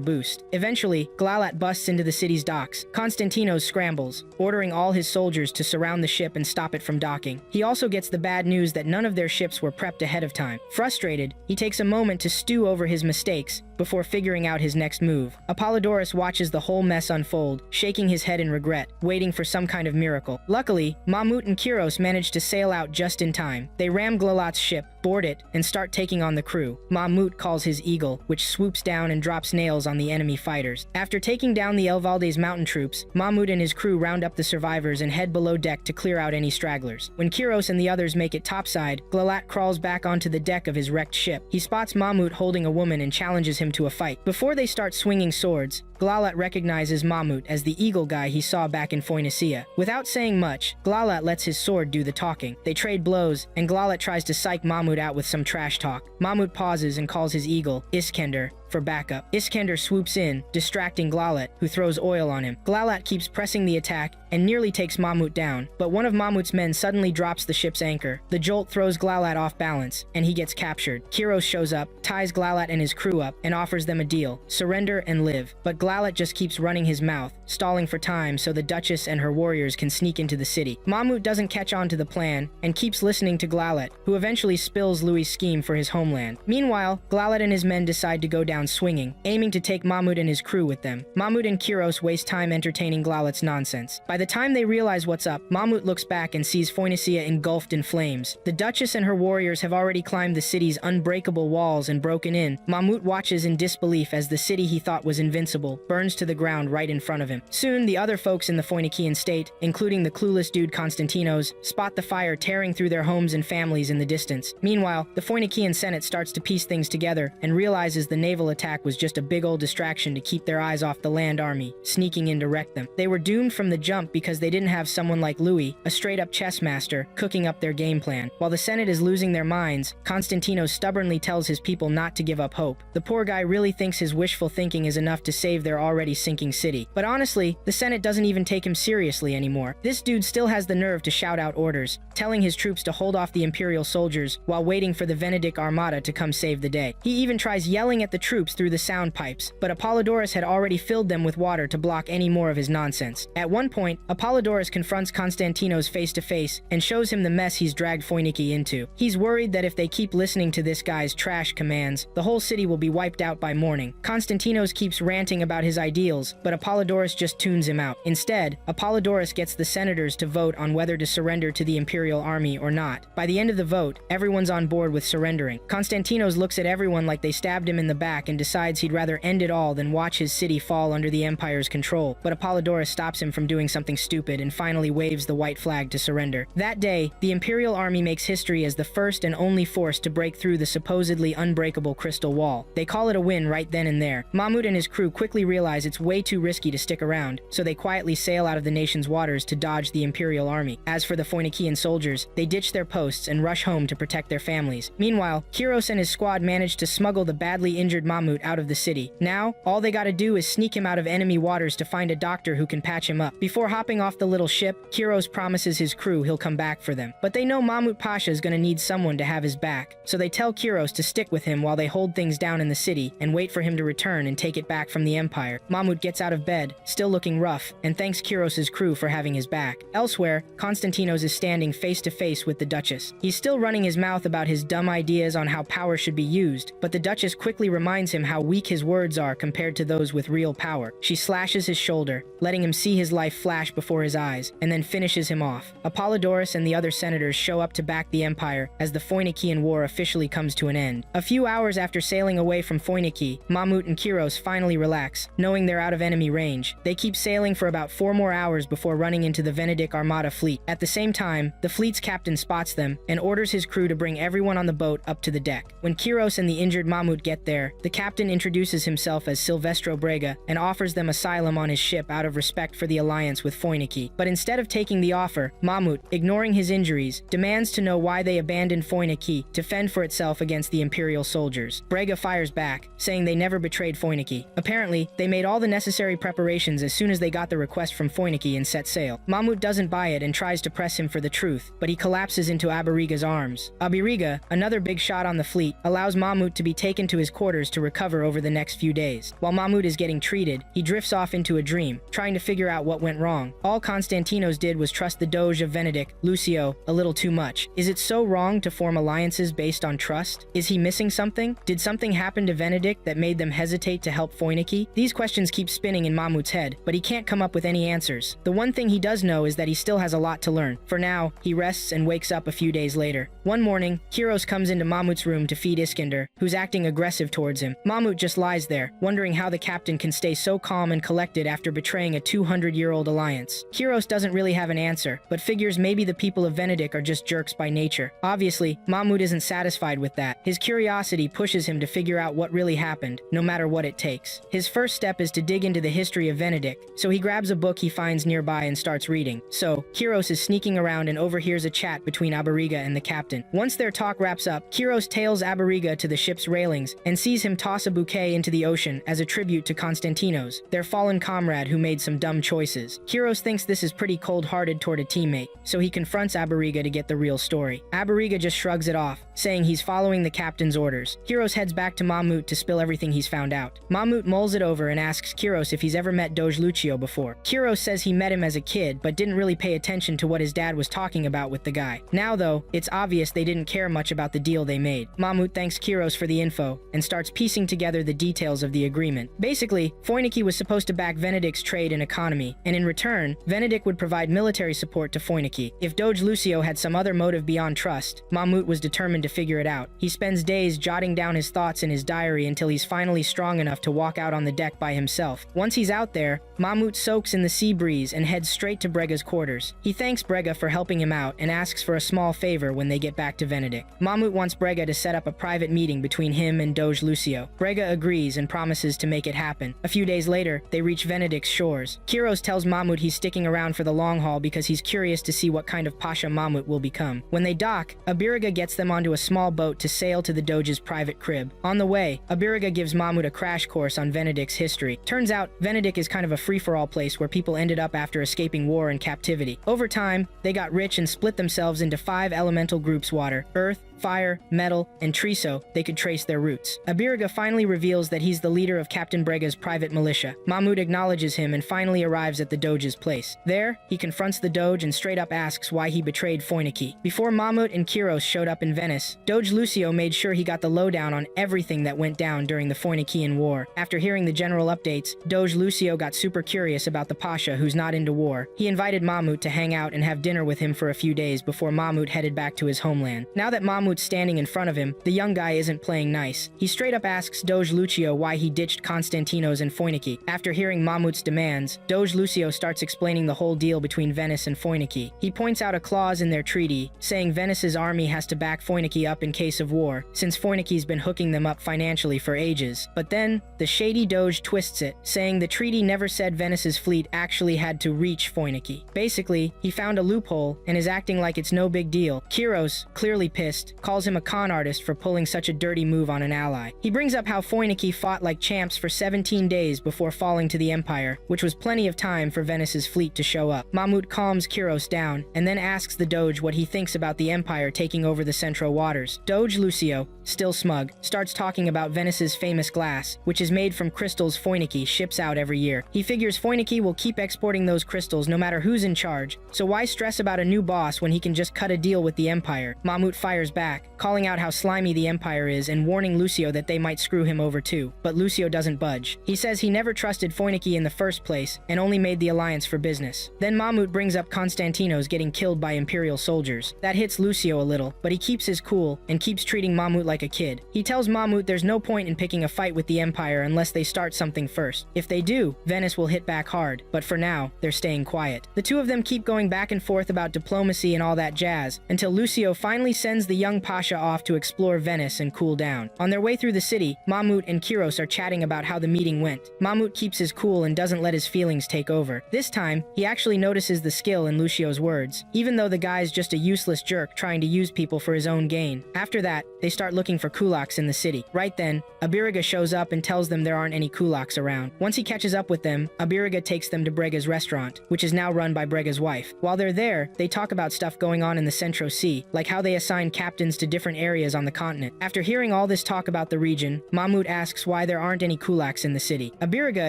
boost. Eventually, Glalat busts into the city's docks. Konstantinos scrambles, ordering all his soldiers to surround the ship and stop it from docking. He also gets the bad news that none of their ships were prepped ahead of time. Frustrated, he takes a moment to stew over his mistakes before figuring out his next move. Apollodorus watches the whole mess unfold, shaking his head in regret, waiting for some kind of miracle. Luckily, Mammut and Kiros manage to sail out just in time. They ram Glalat's ship, board it, and start taking on the crew. Mammut calls his eagle, which swoops down and drops nails on the enemy fighters. After taking down the Elvaldes mountain troops, Mammut and his crew round up the survivors and head below deck to clear out any stragglers. When Kiros and the others make it topside, Glalat crawls back onto the deck of his wrecked ship. He spots Mammut holding a woman and challenges him to a fight. Before they start swinging swords, Glalat recognizes Mammut as the eagle guy he saw back in Phoenicia. Without saying much, Glalat lets his sword do the talking. They trade blows, and Glalat tries to psych Mammut out with some trash talk. Mammut pauses and calls his eagle, Iskender, for backup. Iskender swoops in, distracting Glalat, who throws oil on him. Glalat keeps pressing the attack and nearly takes Mammut down, but one of Mammut's men suddenly drops the ship's anchor. The jolt throws Glalat off balance, and he gets captured. Kiros shows up, ties Glalat and his crew up, and offers them a deal: surrender and live. But Glalat just keeps running his mouth, stalling for time so the Duchess and her warriors can sneak into the city. Mammut doesn't catch on to the plan, and keeps listening to Glalat, who eventually spills Louis' scheme for his homeland. Meanwhile, Glalat and his men decide to go down swinging, aiming to take Mammut and his crew with them. Mammut and Kiros waste time entertaining Glalat's nonsense. By the time they realize what's up, Mammut looks back and sees Phoenicia engulfed in flames. The Duchess and her warriors have already climbed the city's unbreakable walls and broken in. Mammut watches in disbelief as the city he thought was invincible burns to the ground right in front of him. Soon, the other folks in the Phoenician state, including the clueless dude Konstantinos, spot the fire tearing through their homes and families in the distance. Meanwhile, the Phoenician Senate starts to piece things together and realizes the naval attack was just a big old distraction to keep their eyes off the land army, sneaking in to wreck them. They were doomed from the jump because they didn't have someone like Louis, a straight-up chess master, cooking up their game plan. While the Senate is losing their minds, Konstantinos stubbornly tells his people not to give up hope. The poor guy really thinks his wishful thinking is enough to save their already sinking city. But honestly, the Senate doesn't even take him seriously anymore. This dude still has the nerve to shout out orders, telling his troops to hold off the Imperial soldiers while waiting for the Venedict Armada to come save the day. He even tries yelling at the troops through the sound pipes, but Apollodorus had already filled them with water to block any more of his nonsense. At one point, Apollodorus confronts Konstantinos face to face and shows him the mess he's dragged Phoeniki into. He's worried that if they keep listening to this guy's trash commands, the whole city will be wiped out by morning. Konstantinos keeps ranting about his ideals, but Apollodorus just tunes him out. Instead, Apollodorus gets the senators to vote on whether to surrender to the Imperial army or not. By the end of the vote, everyone's on board with surrendering. Konstantinos looks at everyone like they stabbed him in the back and decides he'd rather end it all than watch his city fall under the Empire's control, but Apollodorus stops him from doing something stupid and finally waves the white flag to surrender. That day, the Imperial army makes history as the first and only force to break through the supposedly unbreakable crystal wall. They call it a win right then and there. Mammut and his crew quickly quickly realize it's way too risky to stick around, so they quietly sail out of the nation's waters to dodge the Imperial army. As for the Phoenician soldiers, they ditch their posts and rush home to protect their families. Meanwhile, Kiros and his squad manage to smuggle the badly injured Mamut out of the city. Now, all they gotta do is sneak him out of enemy waters to find a doctor who can patch him up. Before hopping off the little ship, Kiros promises his crew he'll come back for them. But they know Mamut Pasha is gonna need someone to have his back, so they tell Kiros to stick with him while they hold things down in the city and wait for him to return and take it back from the Empire. Mamut gets out of bed, still looking rough, and thanks Kiros' crew for having his back. Elsewhere, Konstantinos is standing face to face with the Duchess. He's still running his mouth about his dumb ideas on how power should be used, but the Duchess quickly reminds him how weak his words are compared to those with real power. She slashes his shoulder, letting him see his life flash before his eyes, and then finishes him off. Apollodorus and the other senators show up to back the Empire as the Phoenician War officially comes to an end. A few hours after sailing away from Phoenici, Mamut and Kiros finally relax, knowing they're out of enemy range. They keep sailing for about 4 more hours before running into the Venedic Armada fleet. At the same time, the fleet's captain spots them and orders his crew to bring everyone on the boat up to the deck. When Kiros and the injured Mamut get there, the captain introduces himself as Silvestro Brega and offers them asylum on his ship out of respect for the alliance with Phoenici. But instead of taking the offer, Mamut, ignoring his injuries, demands to know why they abandoned Phoenici to fend for itself against the Imperial soldiers. Brega fires back, saying they never betrayed Phoenici. Apparently, they made all the necessary preparations as soon as they got the request from Phoenici and set sail. Mamut doesn't buy it and tries to press him for the truth, but he collapses into Abariga's arms. Abariga, another big shot on the fleet, allows Mamut to be taken to his quarters to recover over the next few days. While Mamut is getting treated, he drifts off into a dream, trying to figure out what went wrong. All Konstantinos did was trust the Doge of Venedic, Lucio, a little too much. Is it so wrong to form alliances based on trust? Is he missing something? Did something happen to Venedic that made them hesitate to help Phoenici? These questions keep spinning in Mamut's head, but he can't come up with any answers. The one thing he does know is that he still has a lot to learn. For now, he rests and wakes up a few days later. One morning, Kiros comes into Mamut's room to feed Iskender, who's acting aggressive towards him. Mamut just lies there, wondering how the captain can stay so calm and collected after betraying a 200-year-old alliance. Kiros doesn't really have an answer, but figures maybe the people of Venedic are just jerks by nature. Obviously, Mamut isn't satisfied with that. His curiosity pushes him to figure out what really happened, no matter what it takes. His first step is to dig into the history of Venedic, so he grabs a book he finds nearby and starts reading. So, Kiros is sneaking around and overhears a chat between Abariga and the captain. Once their talk wraps up, Kiros tails Abariga to the ship's railings and sees him toss a bouquet into the ocean as a tribute to Konstantinos, their fallen comrade who made some dumb choices. Kiros thinks this is pretty cold-hearted toward a teammate, so he confronts Abariga to get the real story. Abariga just shrugs it off, saying he's following the captain's orders. Kiros heads back to Mamut to spill everything he's found out. Mamut mulls it over and asks Kiros if he's ever met Doge Lucio before. Kiros says he met him as a kid, but didn't really pay attention to what his dad was talking about with the guy. Now though, it's obvious they didn't care much about the deal they made. Mamut thanks Kiros for the info and starts piecing together the details of the agreement. Basically, Phoenici was supposed to back Venedic's trade and economy, and in return, Venedic would provide military support to Phoenici. If Doge Lucio had some other motive beyond trust, Mamut was determined to figure it out. He spends days jotting down his thoughts in his diary until he's finally strong enough to walk out on the deck by himself. Once he's out there, Mamut soaks in the sea breeze and heads straight to Brega's quarters. He thanks Brega for helping him out and asks for a small favor when they get back to Venedic. Mamut wants Brega to set up a private meeting between him and Doge Lucio. Brega agrees and promises to make it happen. A few days later, they reach Venedic's shores. Kiros tells Mamut he's sticking around for the long haul because he's curious to see what kind of Pasha Mamut will become. When they dock, Abiriga gets them onto a small boat to sail to the Doge's private crib. On the way, Abiriga gives Mamut a crash course on Venedic's history. Turns out, Venedic is kind of a free-for-all place where people ended up after escaping war and captivity. Over time, they got rich and split themselves into 5 elemental groups: water, earth, fire, metal, and tree, so they could trace their roots. Abiriga finally reveals that he's the leader of Captain Brega's private militia. Mamut acknowledges him and finally arrives at the Doge's place. There, he confronts the Doge and straight up asks why he betrayed Phoenici. Before Mamut and Kiros showed up in Venice, Doge Lucio made sure he got the lowdown on everything that went down during the Phoenician War. After hearing the general updates, Doge Lucio got super curious about the Pasha who's not into war. He invited Mamut to hang out and have dinner with him for a few days before Mamut headed back to his homeland. Now that Mamut Mahmoud's standing in front of him, the young guy isn't playing nice. He straight up asks Doge Lucio why he ditched Constantinos and Foiniki. After hearing Mahmoud's demands, Doge Lucio starts explaining the whole deal between Venice and Foiniki. He points out a clause in their treaty, saying Venice's army has to back Foiniki up in case of war, since Foiniki's been hooking them up financially for ages. But then, the shady Doge twists it, saying the treaty never said Venice's fleet actually had to reach Foiniki. Basically, he found a loophole and is acting like it's no big deal. Kiros, clearly pissed, calls him a con artist for pulling such a dirty move on an ally. He brings up how Foiniki fought like champs for 17 days before falling to the Empire, which was plenty of time for Venice's fleet to show up. Mahmoud calms Kiros down, and then asks the Doge what he thinks about the Empire taking over the Central Waters. Doge Lucio, still smug, starts talking about Venice's famous glass, which is made from crystals Foiniki ships out every year. He figures Foiniki will keep exporting those crystals no matter who's in charge, so why stress about a new boss when he can just cut a deal with the Empire? Mahmoud fires back, calling out how slimy the Empire is and warning Lucio that they might screw him over too. But Lucio doesn't budge. He says he never trusted Foiniki in the first place and only made the alliance for business. Then Mahmoud brings up Constantinos getting killed by Imperial soldiers. That hits Lucio a little, but he keeps his cool and keeps treating Mahmoud like a kid. He tells Mahmoud there's no point in picking a fight with the Empire unless they start something first. If they do, Venice will hit back hard, but for now, they're staying quiet. The two of them keep going back and forth about diplomacy and all that jazz, until Lucio finally sends the young Pasha off to explore Venice and cool down. On their way through the city, Mahmoud and Kiros are chatting about how the meeting went. Mahmoud keeps his cool and doesn't let his feelings take over. This time, he actually notices the skill in Lucio's words, even though the guy's just a useless jerk trying to use people for his own gain. After that, they start looking for kulaks in the city. Right then, Abiriga shows up and tells them there aren't any kulaks around. Once he catches up with them, Abiriga takes them to Brega's restaurant, which is now run by Brega's wife. While they're there, they talk about stuff going on in the Centro Sea, like how they assign captains to different areas on the continent. After hearing all this talk about the region, Mahmoud asks why there aren't any kulaks in the city. Abiriga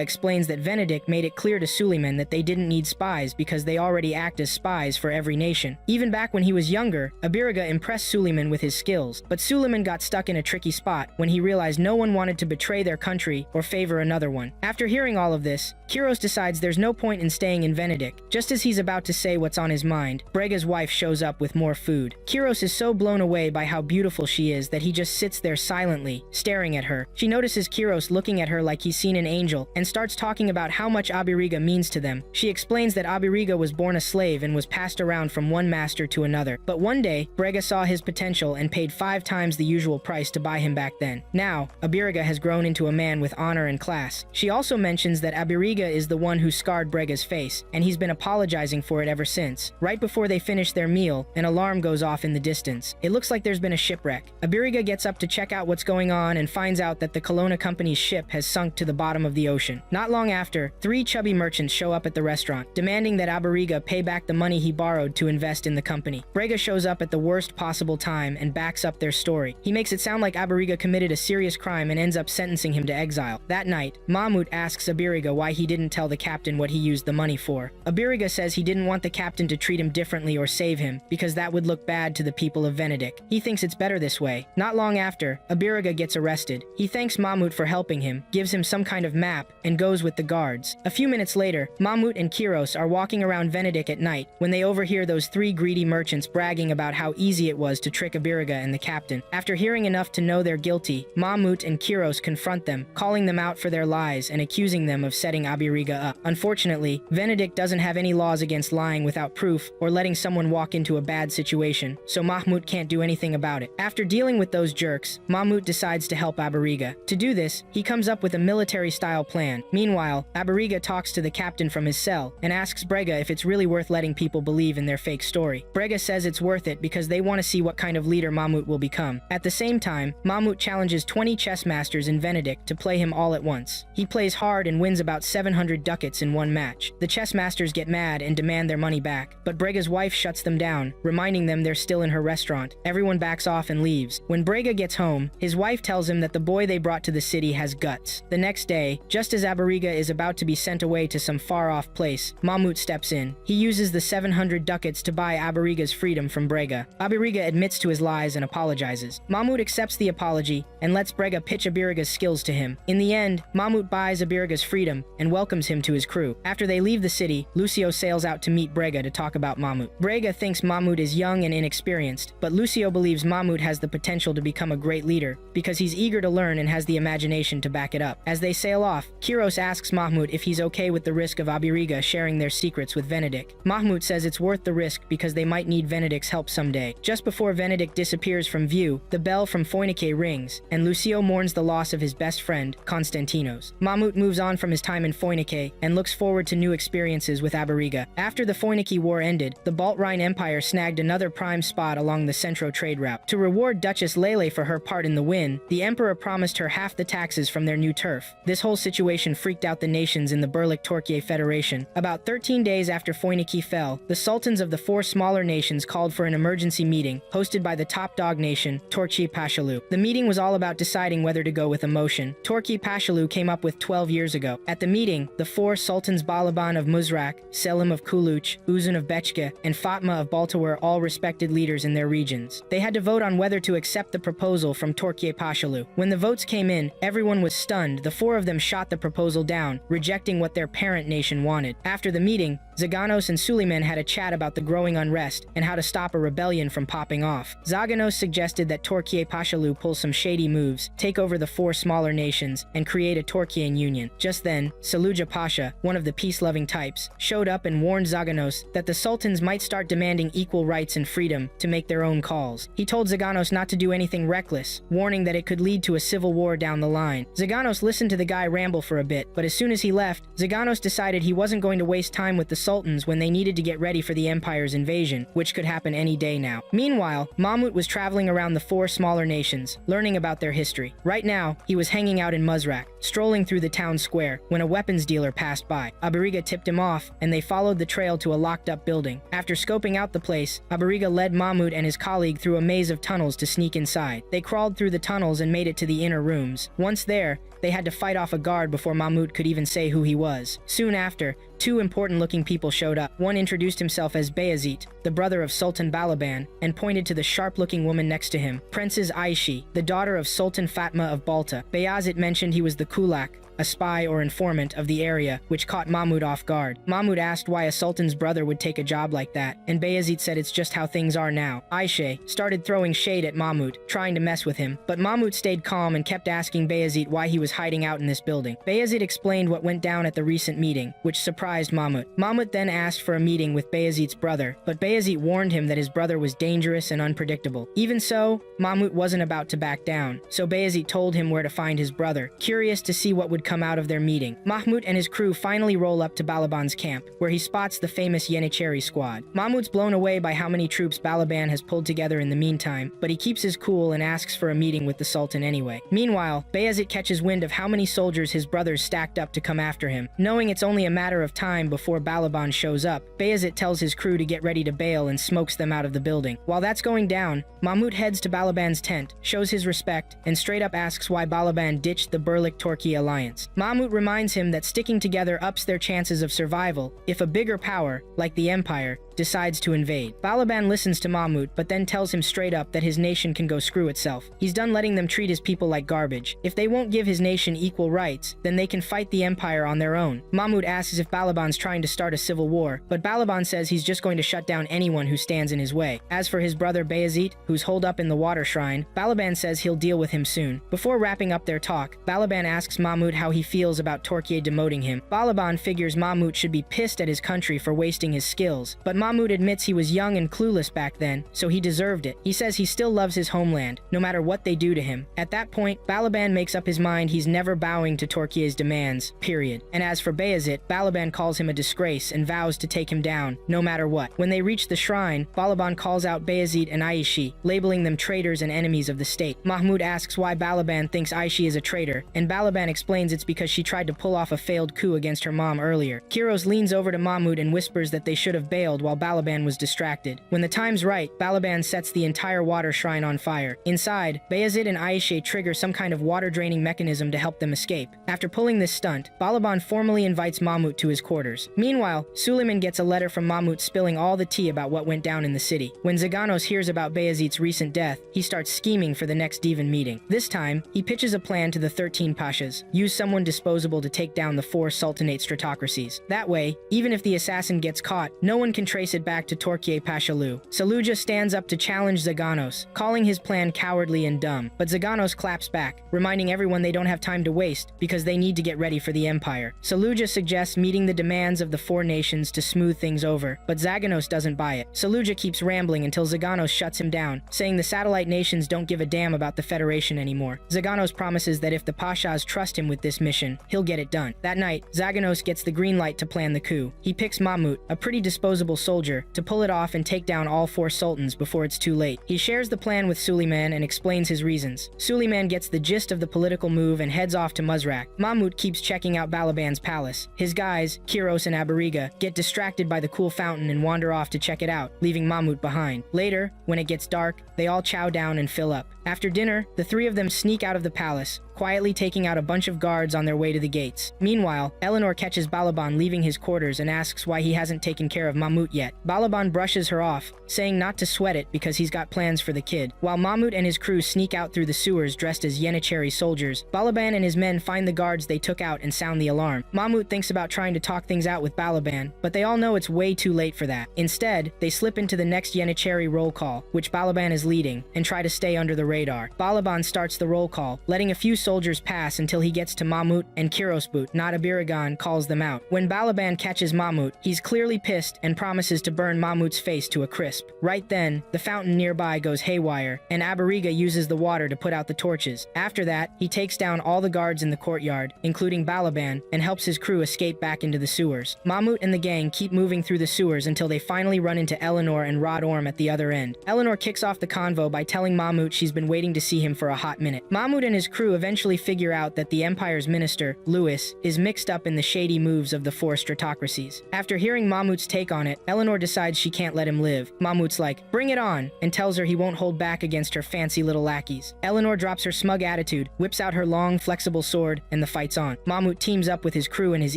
explains that Venedict made it clear to Suleiman that they didn't need spies because they already act as spies for every nation. Even back when he was younger, Abiriga impressed Suleiman with his skills, but Suleiman got stuck in a tricky spot when he realized no one wanted to betray their country or favor another one. After hearing all of this, Kiros decides there's no point in staying in Venedict. Just as he's about to say what's on his mind, Brega's wife shows up with more food. Kiros is so blown away by how beautiful she is that he just sits there silently, staring at her. She notices Kiros looking at her like he's seen an angel and starts talking about how much Abiriga means to them. She explains that Abiriga was born a slave and was passed around from one master to another. But one day, Brega saw his potential and paid 5 times the usual price to buy him back then. Now, Abiriga has grown into a man with honor and class. She also mentions that Abiriga is the one who scarred Brega's face, and he's been apologizing for it ever since. Right before they finish their meal, an alarm goes off in the distance. It looks like there's been a shipwreck. Abiriga gets up to check out what's going on and finds out that the Kelowna Company's ship has sunk to the bottom of the ocean. Not long after, 3 chubby merchants show up at the restaurant, demanding that Abiriga pay back the money he borrowed to invest in the company. Brega shows up at the worst possible time and backs up their story. He makes it sound like Abiriga committed a serious crime and ends up sentencing him to exile. That night, Mahmoud asks Abiriga why he didn't tell the captain what he used the money for. Abiriga says he didn't want the captain to treat him differently or save him, because that would look bad to the people of Venedict. He thinks it's better this way. Not long after, Abiriga gets arrested. He thanks Mahmoud for helping him, gives him some kind of map, and goes with the guards. A few minutes later, Mahmoud and Kiros are walking around Venedict at night when they overhear those 3 greedy merchants bragging about how easy it was to trick Abiriga and the captain. After hearing enough to know they're guilty, Mahmoud and Kiros confront them, calling them out for their lies and accusing them of setting Abiriga up. Unfortunately, Venedict doesn't have any laws against lying without proof or letting someone walk into a bad situation, so Mahmoud can't do anything about it. After dealing with those jerks, Mahmoud decides to help Abiriga. To do this, he comes up with a military-style plan. Meanwhile, Abiriga talks to the captain from his cell and asks Brega if it's really worth letting people believe in their fake story. Brega says it's worth it because they want to see what kind of leader Mahmoud will become. At the same time, Mahmoud challenges 20 chess masters in Venedict to play him all at once. He plays hard and wins about 700 ducats in one match. The chess masters get mad and demand their money back, but Brega's wife shuts them down, reminding them they're still in her restaurant. Everyone backs off and leaves. When Brega gets home, his wife tells him that the boy they brought to the city has guts. The next day, just as Abiriga is about to be sent away to some far-off place, Mahmoud steps in. He uses the 700 ducats to buy Abiriga's freedom from Brega. Abiriga admits to his lies and apologizes. Mahmoud Mahmoud accepts the apology and lets Brega pitch Abiriga's skills to him. In the end, Mahmoud buys Abiriga's freedom and welcomes him to his crew. After they leave the city, Lucio sails out to meet Brega to talk about Mahmoud. Brega thinks Mahmoud is young and inexperienced, but Lucio believes Mahmoud has the potential to become a great leader because he's eager to learn and has the imagination to back it up. As they sail off, Kiros asks Mahmoud if he's okay with the risk of Abiriga sharing their secrets with Venedict. Mahmoud says it's worth the risk because they might need Venedict's help someday. Just before Venedict disappears from view, the bell from Foinike rings, and Lucio mourns the loss of his best friend, Konstantinos. Mahmoud moves on from his time in Foinike and looks forward to new experiences with Abiriga. After the Foinike War ended, the Balt Rhine Empire snagged another prime spot along the Centro trade route. To reward Duchess Lele for her part in the win, the emperor promised her half the taxes from their new turf. This whole situation freaked out the nations in the Berlik-Torkie Federation. About 13 days after Foinike fell, the sultans of the 4 smaller nations called for an emergency meeting, hosted by the top dog nation, Torkie Pashalu. The meeting was all about deciding whether to go with a motion Torkie Pashalu came up with 12 years ago. At the meeting, the 4 sultans Balaban of Muzrak, Selim of Kuluch, Uzun of Bechka, and Fatma of Balta were all respected leaders in their regions. They had to vote on whether to accept the proposal from Torkie Pashalu. When the votes came in, everyone was stunned. The 4 of them shot the proposal down, rejecting what their parent nation wanted. After the meeting, Zaganos and Suleiman had a chat about the growing unrest and how to stop a rebellion from popping off. Zaganos suggested that Torkie Pashalu pull some shady moves, take over the 4 smaller nations, and create a Torkian union. Just then, Saluja Pasha, one of the peace-loving types, showed up and warned Zaganos that the sultans might start demanding equal rights and freedom to make their own calls. He told Zaganos not to do anything reckless, warning that it could lead to a civil war down the line. Zaganos listened to the guy ramble for a bit, but as soon as he left, Zaganos decided he wasn't going to waste time with the sultans when they needed to get ready for the empire's invasion, which could happen any day now. Meanwhile, Mahmud was traveling around the 4 smaller nations, learning about their history. Right now, he was hanging out in Muzrak, strolling through the town square, when a weapons dealer passed by. Abiriga tipped him off, and they followed the trail to a locked-up building. After scoping out the place, Abiriga led Mahmud and his colleague through a maze of tunnels to sneak inside. They crawled through the tunnels and made it to the inner rooms. Once there, they had to fight off a guard before Mahmud could even say who he was. Soon after, 2 important-looking people showed up. One introduced himself as Bayezid, the brother of Sultan Balaban, and pointed to the sharp-looking woman next to him, Princess Aishi, the daughter of Sultan Fatma of Balta. Bayezid mentioned he was the Kulak, a spy or informant of the area, which caught Mahmud off guard. Mahmud asked why a sultan's brother would take a job like that, and Bayezid said it's just how things are now. Aisha started throwing shade at Mahmud, trying to mess with him, but Mahmud stayed calm and kept asking Bayezid why he was hiding out in this building. Bayezid explained what went down at the recent meeting, which surprised Mahmud. Mahmud then asked for a meeting with Bayezid's brother, but Bayezid warned him that his brother was dangerous and unpredictable. Even so, Mahmud wasn't about to back down, so Bayezid told him where to find his brother, curious to see what would come out of their meeting. Mahmud and his crew finally roll up to Balaban's camp, where he spots the famous Yenicheri squad. Mahmud's blown away by how many troops Balaban has pulled together in the meantime, but he keeps his cool and asks for a meeting with the Sultan anyway. Meanwhile, Bayezid catches wind of how many soldiers his brothers stacked up to come after him. Knowing it's only a matter of time before Balaban shows up, Bayezid tells his crew to get ready to bail and smokes them out of the building. While that's going down, Mahmud heads to Balaban's tent, shows his respect, and straight up asks why Balaban ditched the Berlik-Torkie alliance. Mahmud reminds him that sticking together ups their chances of survival if a bigger power, like the Empire, decides to invade. Balaban listens to Mahmud, but then tells him straight up that his nation can go screw itself. He's done letting them treat his people like garbage. If they won't give his nation equal rights, then they can fight the Empire on their own. Mahmud asks if Balaban's trying to start a civil war, but Balaban says he's just going to shut down anyone who stands in his way. As for his brother Bayezid, who's holed up in the water shrine, Balaban says he'll deal with him soon. Before wrapping up their talk, Balaban asks Mahmud how he feels about Torkie demoting him. Balaban figures Mahmud should be pissed at his country for wasting his skills, but Mahmud admits he was young and clueless back then, so he deserved it. He says he still loves his homeland, no matter what they do to him. At that point, Balaban makes up his mind he's never bowing to Torkie's demands, period. And as for Bayezid, Balaban calls him a disgrace and vows to take him down, no matter what. When they reach the shrine, Balaban calls out Bayezid and Aishi, labeling them traitors and enemies of the state. Mahmud asks why Balaban thinks Aishi is a traitor, and Balaban explains it's because she tried to pull off a failed coup against her mom earlier. Kiros leans over to Mahmud and whispers that they should have bailed while while Balaban was distracted. When the time's right, Balaban sets the entire water shrine on fire. Inside, Bayezid and Aishe trigger some kind of water-draining mechanism to help them escape. After pulling this stunt, Balaban formally invites Mahmut to his quarters. Meanwhile, Suleiman gets a letter from Mahmut spilling all the tea about what went down in the city. When Zaganos hears about Bayezid's recent death, he starts scheming for the next divan meeting. This time, he pitches a plan to the 13 pashas: use someone disposable to take down the 4 sultanate stratocracies. That way, even if the assassin gets caught, no one can trace it back to Torkiye Pasha Lu. Saluja stands up to challenge Zaganos, calling his plan cowardly and dumb, but Zaganos claps back, reminding everyone they don't have time to waste because they need to get ready for the empire. Saluja suggests meeting the demands of the 4 nations to smooth things over, but Zaganos doesn't buy it. Saluja keeps rambling until Zaganos shuts him down, saying the satellite nations don't give a damn about the Federation anymore. Zaganos promises that if the Pashas trust him with this mission, he'll get it done. That night, Zaganos gets the green light to plan the coup. He picks Mahmut, a pretty disposable soldier, to pull it off and take down all 4 sultans before it's too late. He shares the plan with Suleiman and explains his reasons. Suleiman gets the gist of the political move and heads off to Muzrak. Mahmut keeps checking out Balaban's palace. His guys, Kiros and Abariga, get distracted by the cool fountain and wander off to check it out, leaving Mahmut behind. Later, when it gets dark, they all chow down and fill up. After dinner, the 3 of them sneak out of the palace, quietly taking out a bunch of guards on their way to the gates. Meanwhile, Eleanor catches Balaban leaving his quarters and asks why he hasn't taken care of Mahmut yet. Balaban brushes her off, saying not to sweat it because he's got plans for the kid. While Mahmut and his crew sneak out through the sewers dressed as Yenicheri soldiers, Balaban and his men find the guards they took out and sound the alarm. Mahmut thinks about trying to talk things out with Balaban, but they all know it's way too late for that. Instead, they slip into the next Yenicheri roll call, which Balaban is leading, and try to stay under the radar. Balaban starts the roll call, letting a few soldiers pass until he gets to Mahmut and Kirosbut. Nadabiragan calls them out. When Balaban catches Mahmut, he's clearly pissed and promises to burn Mahmut's face to a crisp. Right then, the fountain nearby goes haywire, and Abariga uses the water to put out the torches. After that, he takes down all the guards in the courtyard, including Balaban, and helps his crew escape back into the sewers. Mahmut and the gang keep moving through the sewers until they finally run into Eleanor and Rod Orm at the other end. Eleanor kicks off the convo by telling Mahmut she's been waiting to see him for a hot minute. Mahmut and his crew eventually figure out that the Empire's minister, Louis, is mixed up in the shady moves of the 4 stratocracies. After hearing Mahmut's take on it, Eleanor decides she can't let him live. Mahmut's like, "Bring it on," and tells her he won't hold back against her fancy little lackeys. Eleanor drops her smug attitude, whips out her long, flexible sword, and the fight's on. Mahmut teams up with his crew and his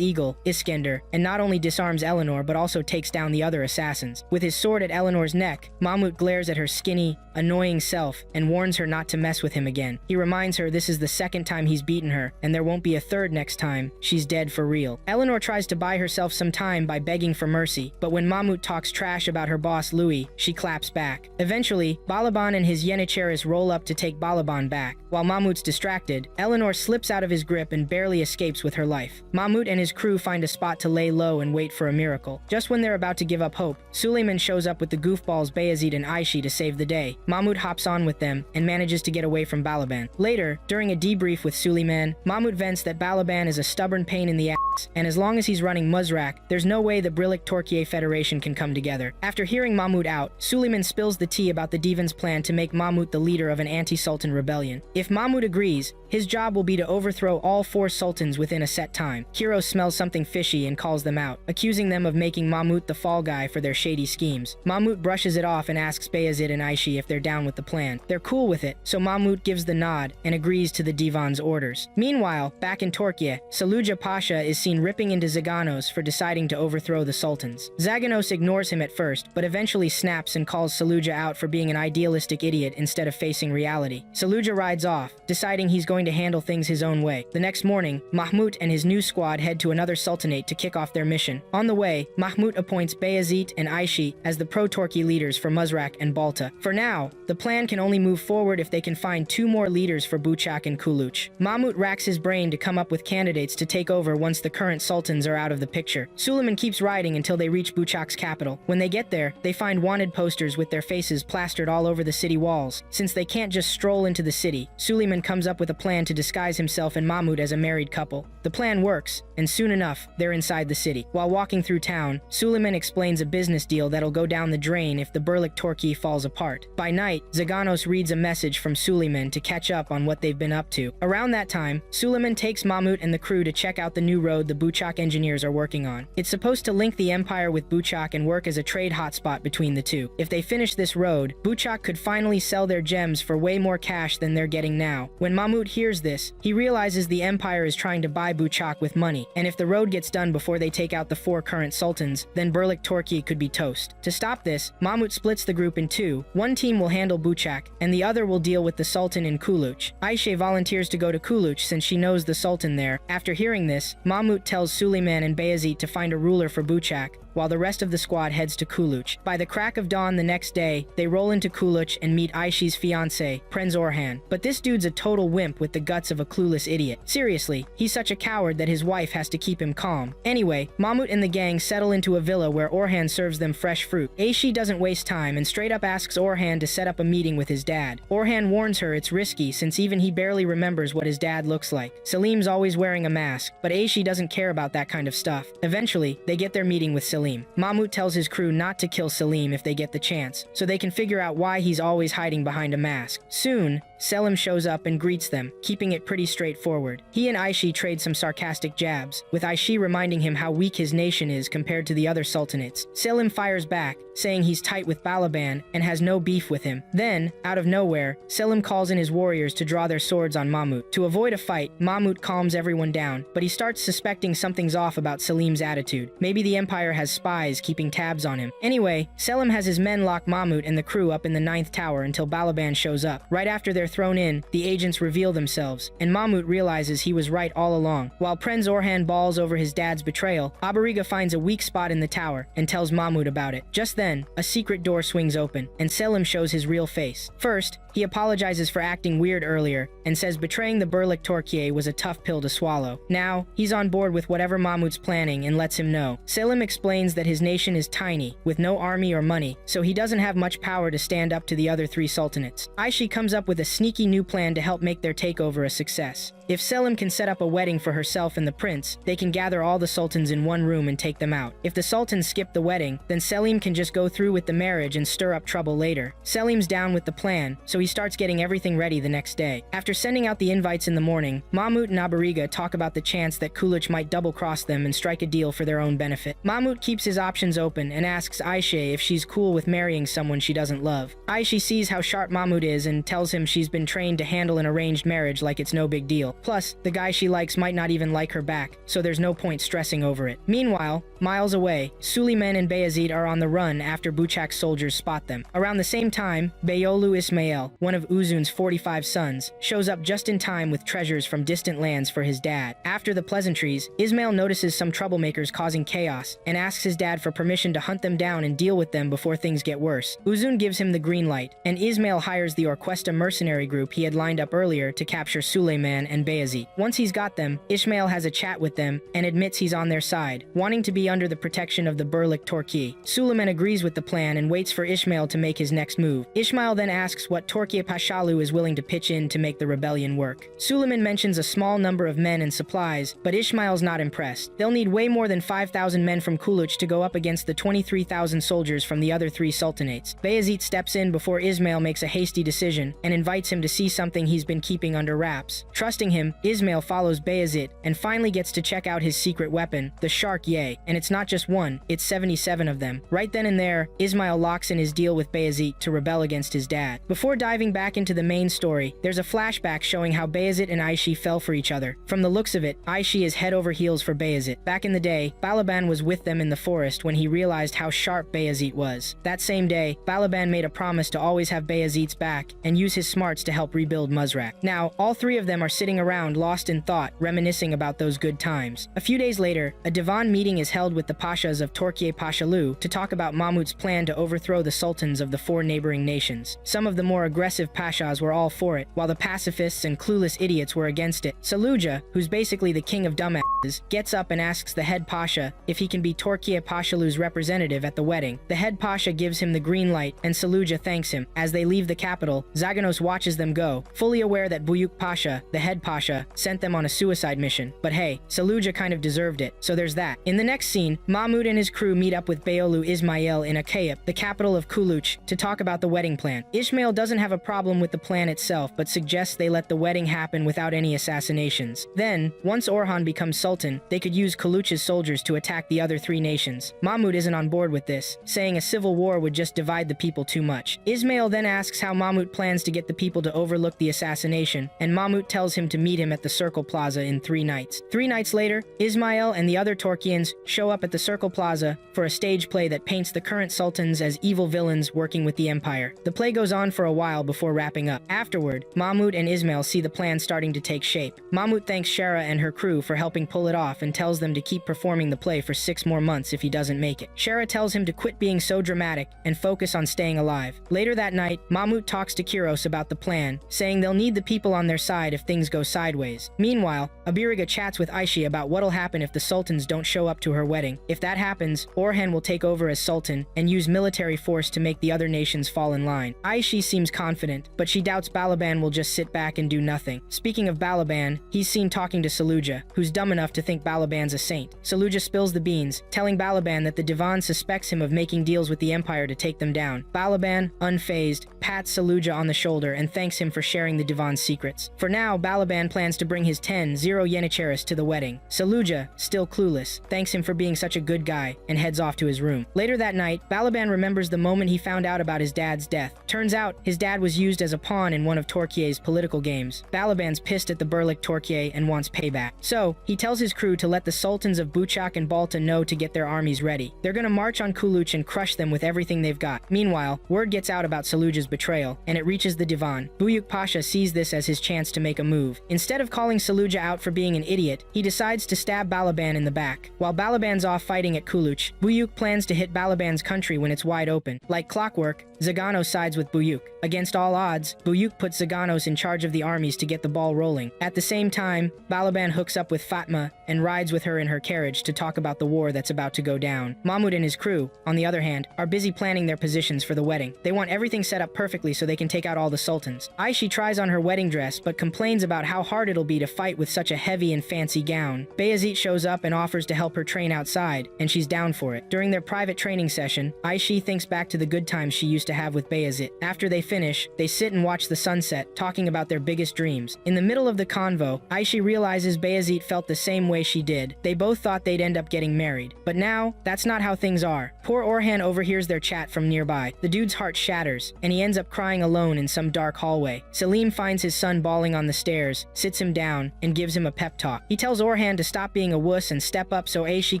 eagle, Iskender, and not only disarms Eleanor but also takes down the other assassins. With his sword at Eleanor's neck, Mahmut glares at her skinny, annoying self and warns her not to mess with him again. He reminds her this is the 2nd time he's beaten her, and there won't be a 3rd next time. She's dead for real. Eleanor tries to buy herself some time by begging for mercy, but when Mahmut talks trash about her boss Louis, she claps back. Eventually, Balaban and his Yenicheris roll up to take Balaban back. While Mahmut's distracted, Eleanor slips out of his grip and barely escapes with her life. Mahmut and his crew find a spot to lay low and wait for a miracle. Just when they're about to give up hope, Suleiman shows up with the goofballs Bayezid and Aishi to save the day. Mahmut hops on with them and manages to get away from Balaban. Later, during a debrief with Suleiman, Mahmut vents that Balaban is a stubborn pain in the ass, and as long as he's running Muzrak, there's no way the Brillik Torkiye Federation can come together. After hearing Mahmut out, Suleiman spills the tea about the Divan's plan to make Mahmut the leader of an anti-sultan rebellion. If Mahmut agrees, his job will be to overthrow all 4 sultans within a set time. Kiros smells something fishy and calls them out, accusing them of making Mahmut the fall guy for their shady schemes. Mahmut brushes it off and asks Bayezid and Aishi if they're down with the plan. They're cool with it, so Mahmut gives the nod and agrees to the Divan's orders. Meanwhile, back in Torkiye, Saluja Pasha is seen ripping into Zaganos for deciding to overthrow the sultans. Zaganos ignores him at first, but eventually snaps and calls Saluja out for being an idealistic idiot instead of facing reality. Saluja rides off, deciding he's going to handle things his own way. The next morning, Mahmut and his new squad head to another sultanate to kick off their mission. On the way, Mahmut appoints Bayezid and Aishi as the pro-Torki leaders for Muzrak and Balta. For now, the plan can only move forward if they can find 2 more leaders for Buchak and Kuluch. Mahmut racks his brain to come up with candidates to take over once the current sultans are out of the picture. Suleiman keeps riding until they reach Buchak's capital. When they get there, they find wanted posters with their faces plastered all over the city walls. Since they can't just stroll into the city, Suleiman comes up with a plan plan to disguise himself and Mahmut as a married couple. The plan works, and soon enough, they're inside the city. While walking through town, Suleiman explains a business deal that'll go down the drain if the Berlik Torki falls apart. By night, Zaganos reads a message from Suleiman to catch up on what they've been up to. Around that time, Suleiman takes Mahmut and the crew to check out the new road the Buchak engineers are working on. It's supposed to link the empire with Buchak and work as a trade hotspot between the two. If they finish this road, Buchak could finally sell their gems for way more cash than they're getting now. When Mahmut hears this, he realizes the empire is trying to buy Buchak with money, and if the road gets done before they take out the 4 current sultans, then Berlik Torki could be toast. To stop this, Mahmut splits the group in 2. One team will handle Buchak, and the other will deal with the sultan in Kuluch. Aisha volunteers to go to Kuluch since she knows the sultan there. After hearing this, Mahmut tells Suleiman and Bayezid to find a ruler for Buchak, while the rest of the squad heads to Kuluch. By the crack of dawn the next day, they roll into Kuluch and meet Aishi's fiancé, Prince Orhan. But this dude's a total wimp with the guts of a clueless idiot. Seriously, he's such a coward that his wife has to keep him calm. Anyway, Mahmut and the gang settle into a villa where Orhan serves them fresh fruit. Aishi doesn't waste time and straight up asks Orhan to set up a meeting with his dad. Orhan warns her it's risky since even he barely remembers what his dad looks like. Salim's always wearing a mask, but Aishi doesn't care about that kind of stuff. Eventually, they get their meeting with Salim. Mahmut tells his crew not to kill Salim if they get the chance, so they can figure out why he's always hiding behind a mask. Soon, Selim shows up and greets them, keeping it pretty straightforward. He and Aishi trade some sarcastic jabs, with Aishi reminding him how weak his nation is compared to the other sultanates. Selim fires back, saying he's tight with Balaban and has no beef with him. Then, out of nowhere, Selim calls in his warriors to draw their swords on Mahmut. To avoid a fight, Mahmut calms everyone down, but he starts suspecting something's off about Salim's attitude. Maybe the Empire has spies keeping tabs on him. Anyway, Selim has his men lock Mahmut and the crew up in the 9th tower until Balaban shows up. Right after they're thrown in, the agents reveal themselves, and Mahmut realizes he was right all along. While Prince Orhan bawls over his dad's betrayal, Abariga finds a weak spot in the tower and tells Mahmut about it. Just then, a secret door swings open, and Selim shows his real face. First, he apologizes for acting weird earlier, and says betraying the Berlik Torkier was a tough pill to swallow. Now, he's on board with whatever Mahmut's planning and lets him know. Selim explains that his nation is tiny, with no army or money, so he doesn't have much power to stand up to the other 3 sultanates. Aishi comes up with a sneaky new plan to help make their takeover a success. If Selim can set up a wedding for herself and the prince, they can gather all the sultans in one room and take them out. If the sultans skip the wedding, then Selim can just go through with the marriage and stir up trouble later. Selim's down with the plan, so he starts getting everything ready the next day. After sending out the invites in the morning, Mahmut and Abariga talk about the chance that Kuluch might double-cross them and strike a deal for their own benefit. Mahmut keeps his options open and asks Aisha if she's cool with marrying someone she doesn't love. Aisha sees how sharp Mahmut is and tells him she's been trained to handle an arranged marriage like it's no big deal. Plus, the guy she likes might not even like her back, so there's no point stressing over it. Meanwhile, miles away, Suleiman and Bayezid are on the run after Buchak's soldiers spot them. Around the same time, Bayolu Ismail, one of Uzun's 45 sons, shows up just in time with treasures from distant lands for his dad. After the pleasantries, Ismail notices some troublemakers causing chaos and asks his dad for permission to hunt them down and deal with them before things get worse. Uzun gives him the green light, and Ismail hires the Orquesta mercenary group he had lined up earlier to capture Suleiman and Bayezid. Once he's got them, Ismail has a chat with them and admits he's on their side, wanting to be under the protection of the Berlik Torki. Suleiman agrees with the plan and waits for Ismail to make his next move. Ismail then asks what Torkia Pashalu is willing to pitch in to make the rebellion work. Suleiman mentions a small number of men and supplies, but Ismail's not impressed. They'll need way more than 5,000 men from Kuluch to go up against the 23,000 soldiers from the other 3 sultanates. Bayezid steps in before Ismail makes a hasty decision and invites him to see something he's been keeping under wraps. Trusting him, Ismail follows Bayezid and finally gets to check out his secret weapon, the Shark Yay, and it's not just one, it's 77 of them. Right then and there, Ismail locks in his deal with Bayezid to rebel against his dad. Before diving back into the main story, there's a flashback showing how Bayezid and Aishi fell for each other. From the looks of it, Aishi is head over heels for Bayezid. Back in the day, Balaban was with them in the forest when he realized how sharp Bayezid was. That same day, Balaban made a promise to always have Bayezid's back and use his smarts to help rebuild Muzrak. Now, all 3 of them are sitting around, lost in thought, reminiscing about those good times. A few days later, a divan meeting is held with the pashas of Torkiye Pashalu to talk about Mahmud's plan to overthrow the sultans of the 4 neighboring nations. Some of the more aggressive pashas were all for it, while the pacifists and clueless idiots were against it. Saluja, who's basically the king of dumbasses, gets up and asks the head pasha if he can be Torkiye Pashalu's representative at the wedding. The head pasha gives him the green light, and Saluja thanks him. As they leave the capital, Zaganos watches them go, fully aware that Buyuk Pasha, the head pasha, sent them on a suicide mission. But hey, Saluja kind of deserved it, so there's that. In the next scene, Mahmud and his crew meet up with Beolu Ismail in Akayip, the capital of Kuluch, to talk about the wedding plan. Ismail doesn't have a problem with the plan itself, but suggests they let the wedding happen without any assassinations. Then, once Orhan becomes sultan, they could use Kuluch's soldiers to attack the other 3 nations. Mahmud isn't on board with this, saying a civil war would just divide the people too much. Ismail then asks how Mahmud plans to get the people to overlook the assassination, and Mahmud tells him to meet him at the Circle Plaza in 3 nights. 3 nights later, Ismail and the other Torkians show up at the Circle Plaza for a stage play that paints the current sultans as evil villains working with the empire. The play goes on for a while before wrapping up. Afterward, Mahmud and Ismail see the plan starting to take shape. Mahmud thanks Shara and her crew for helping pull it off and tells them to keep performing the play for 6 more months if he doesn't make it. Shara tells him to quit being so dramatic and focus on staying alive. Later that night, Mahmud talks to Kiros about the plan, saying they'll need the people on their side if things go sideways. Meanwhile, Abiriga chats with Aishi about what'll happen if the sultans don't show up to her wedding. If that happens, Orhan will take over as sultan and use military force to make the other nations fall in line. Aishi seems confident, but she doubts Balaban will just sit back and do nothing. Speaking of Balaban, he's seen talking to Saluja, who's dumb enough to think Balaban's a saint. Saluja spills the beans, telling Balaban that the Divan suspects him of making deals with the empire to take them down. Balaban, unfazed, pats Saluja on the shoulder and thanks him for sharing the Divan's secrets. For now, Balaban plans to bring his 10 Yenicheris to the wedding. Saluja, still clueless, thanks him for being such a good guy and heads off to his room. Later that night, Balaban remembers the moment he found out about his dad's death. Turns out, his dad was used as a pawn in one of Torkiye's political games. Balaban's pissed at the Burlik Torkiye and wants payback. So, he tells his crew to let the sultans of Buchak and Balta know to get their armies ready. They're gonna march on Kuluch and crush them with everything they've got. Meanwhile, word gets out about Saluja's betrayal, and it reaches the Divan. Buyuk Pasha sees this as his chance to make a move. Instead of calling Saluja out for being an idiot, he decides to stab Balaban in the back. While Balaban's off fighting at Kuluch, Buyuk plans to hit Balaban's country when it's wide open. Like clockwork, Zaganos sides with Buyuk. Against all odds, Buyuk puts Zaganos in charge of the armies to get the ball rolling. At the same time, Balaban hooks up with Fatma and rides with her in her carriage to talk about the war that's about to go down. Mahmud and his crew, on the other hand, are busy planning their positions for the wedding. They want everything set up perfectly so they can take out all the sultans. Aishi tries on her wedding dress but complains about how hard it'll be to fight with such a heavy and fancy gown. Bayezid shows up and offers to help her train outside, and she's down for it. During their private training session, Aishi thinks back to the good times she used to have with Bayezid. After they finish, they sit and watch the sunset, talking about their biggest dreams. In the middle of the convo, Aishi realizes Bayezid felt the same way she did. They both thought they'd end up getting married. But now, that's not how things are. Poor Orhan overhears their chat from nearby. The dude's heart shatters, and he ends up crying alone in some dark hallway. Selim finds his son bawling on the stairs, sits him down, and gives him a pep talk. He tells Orhan to stop being a wuss and step up so Aishi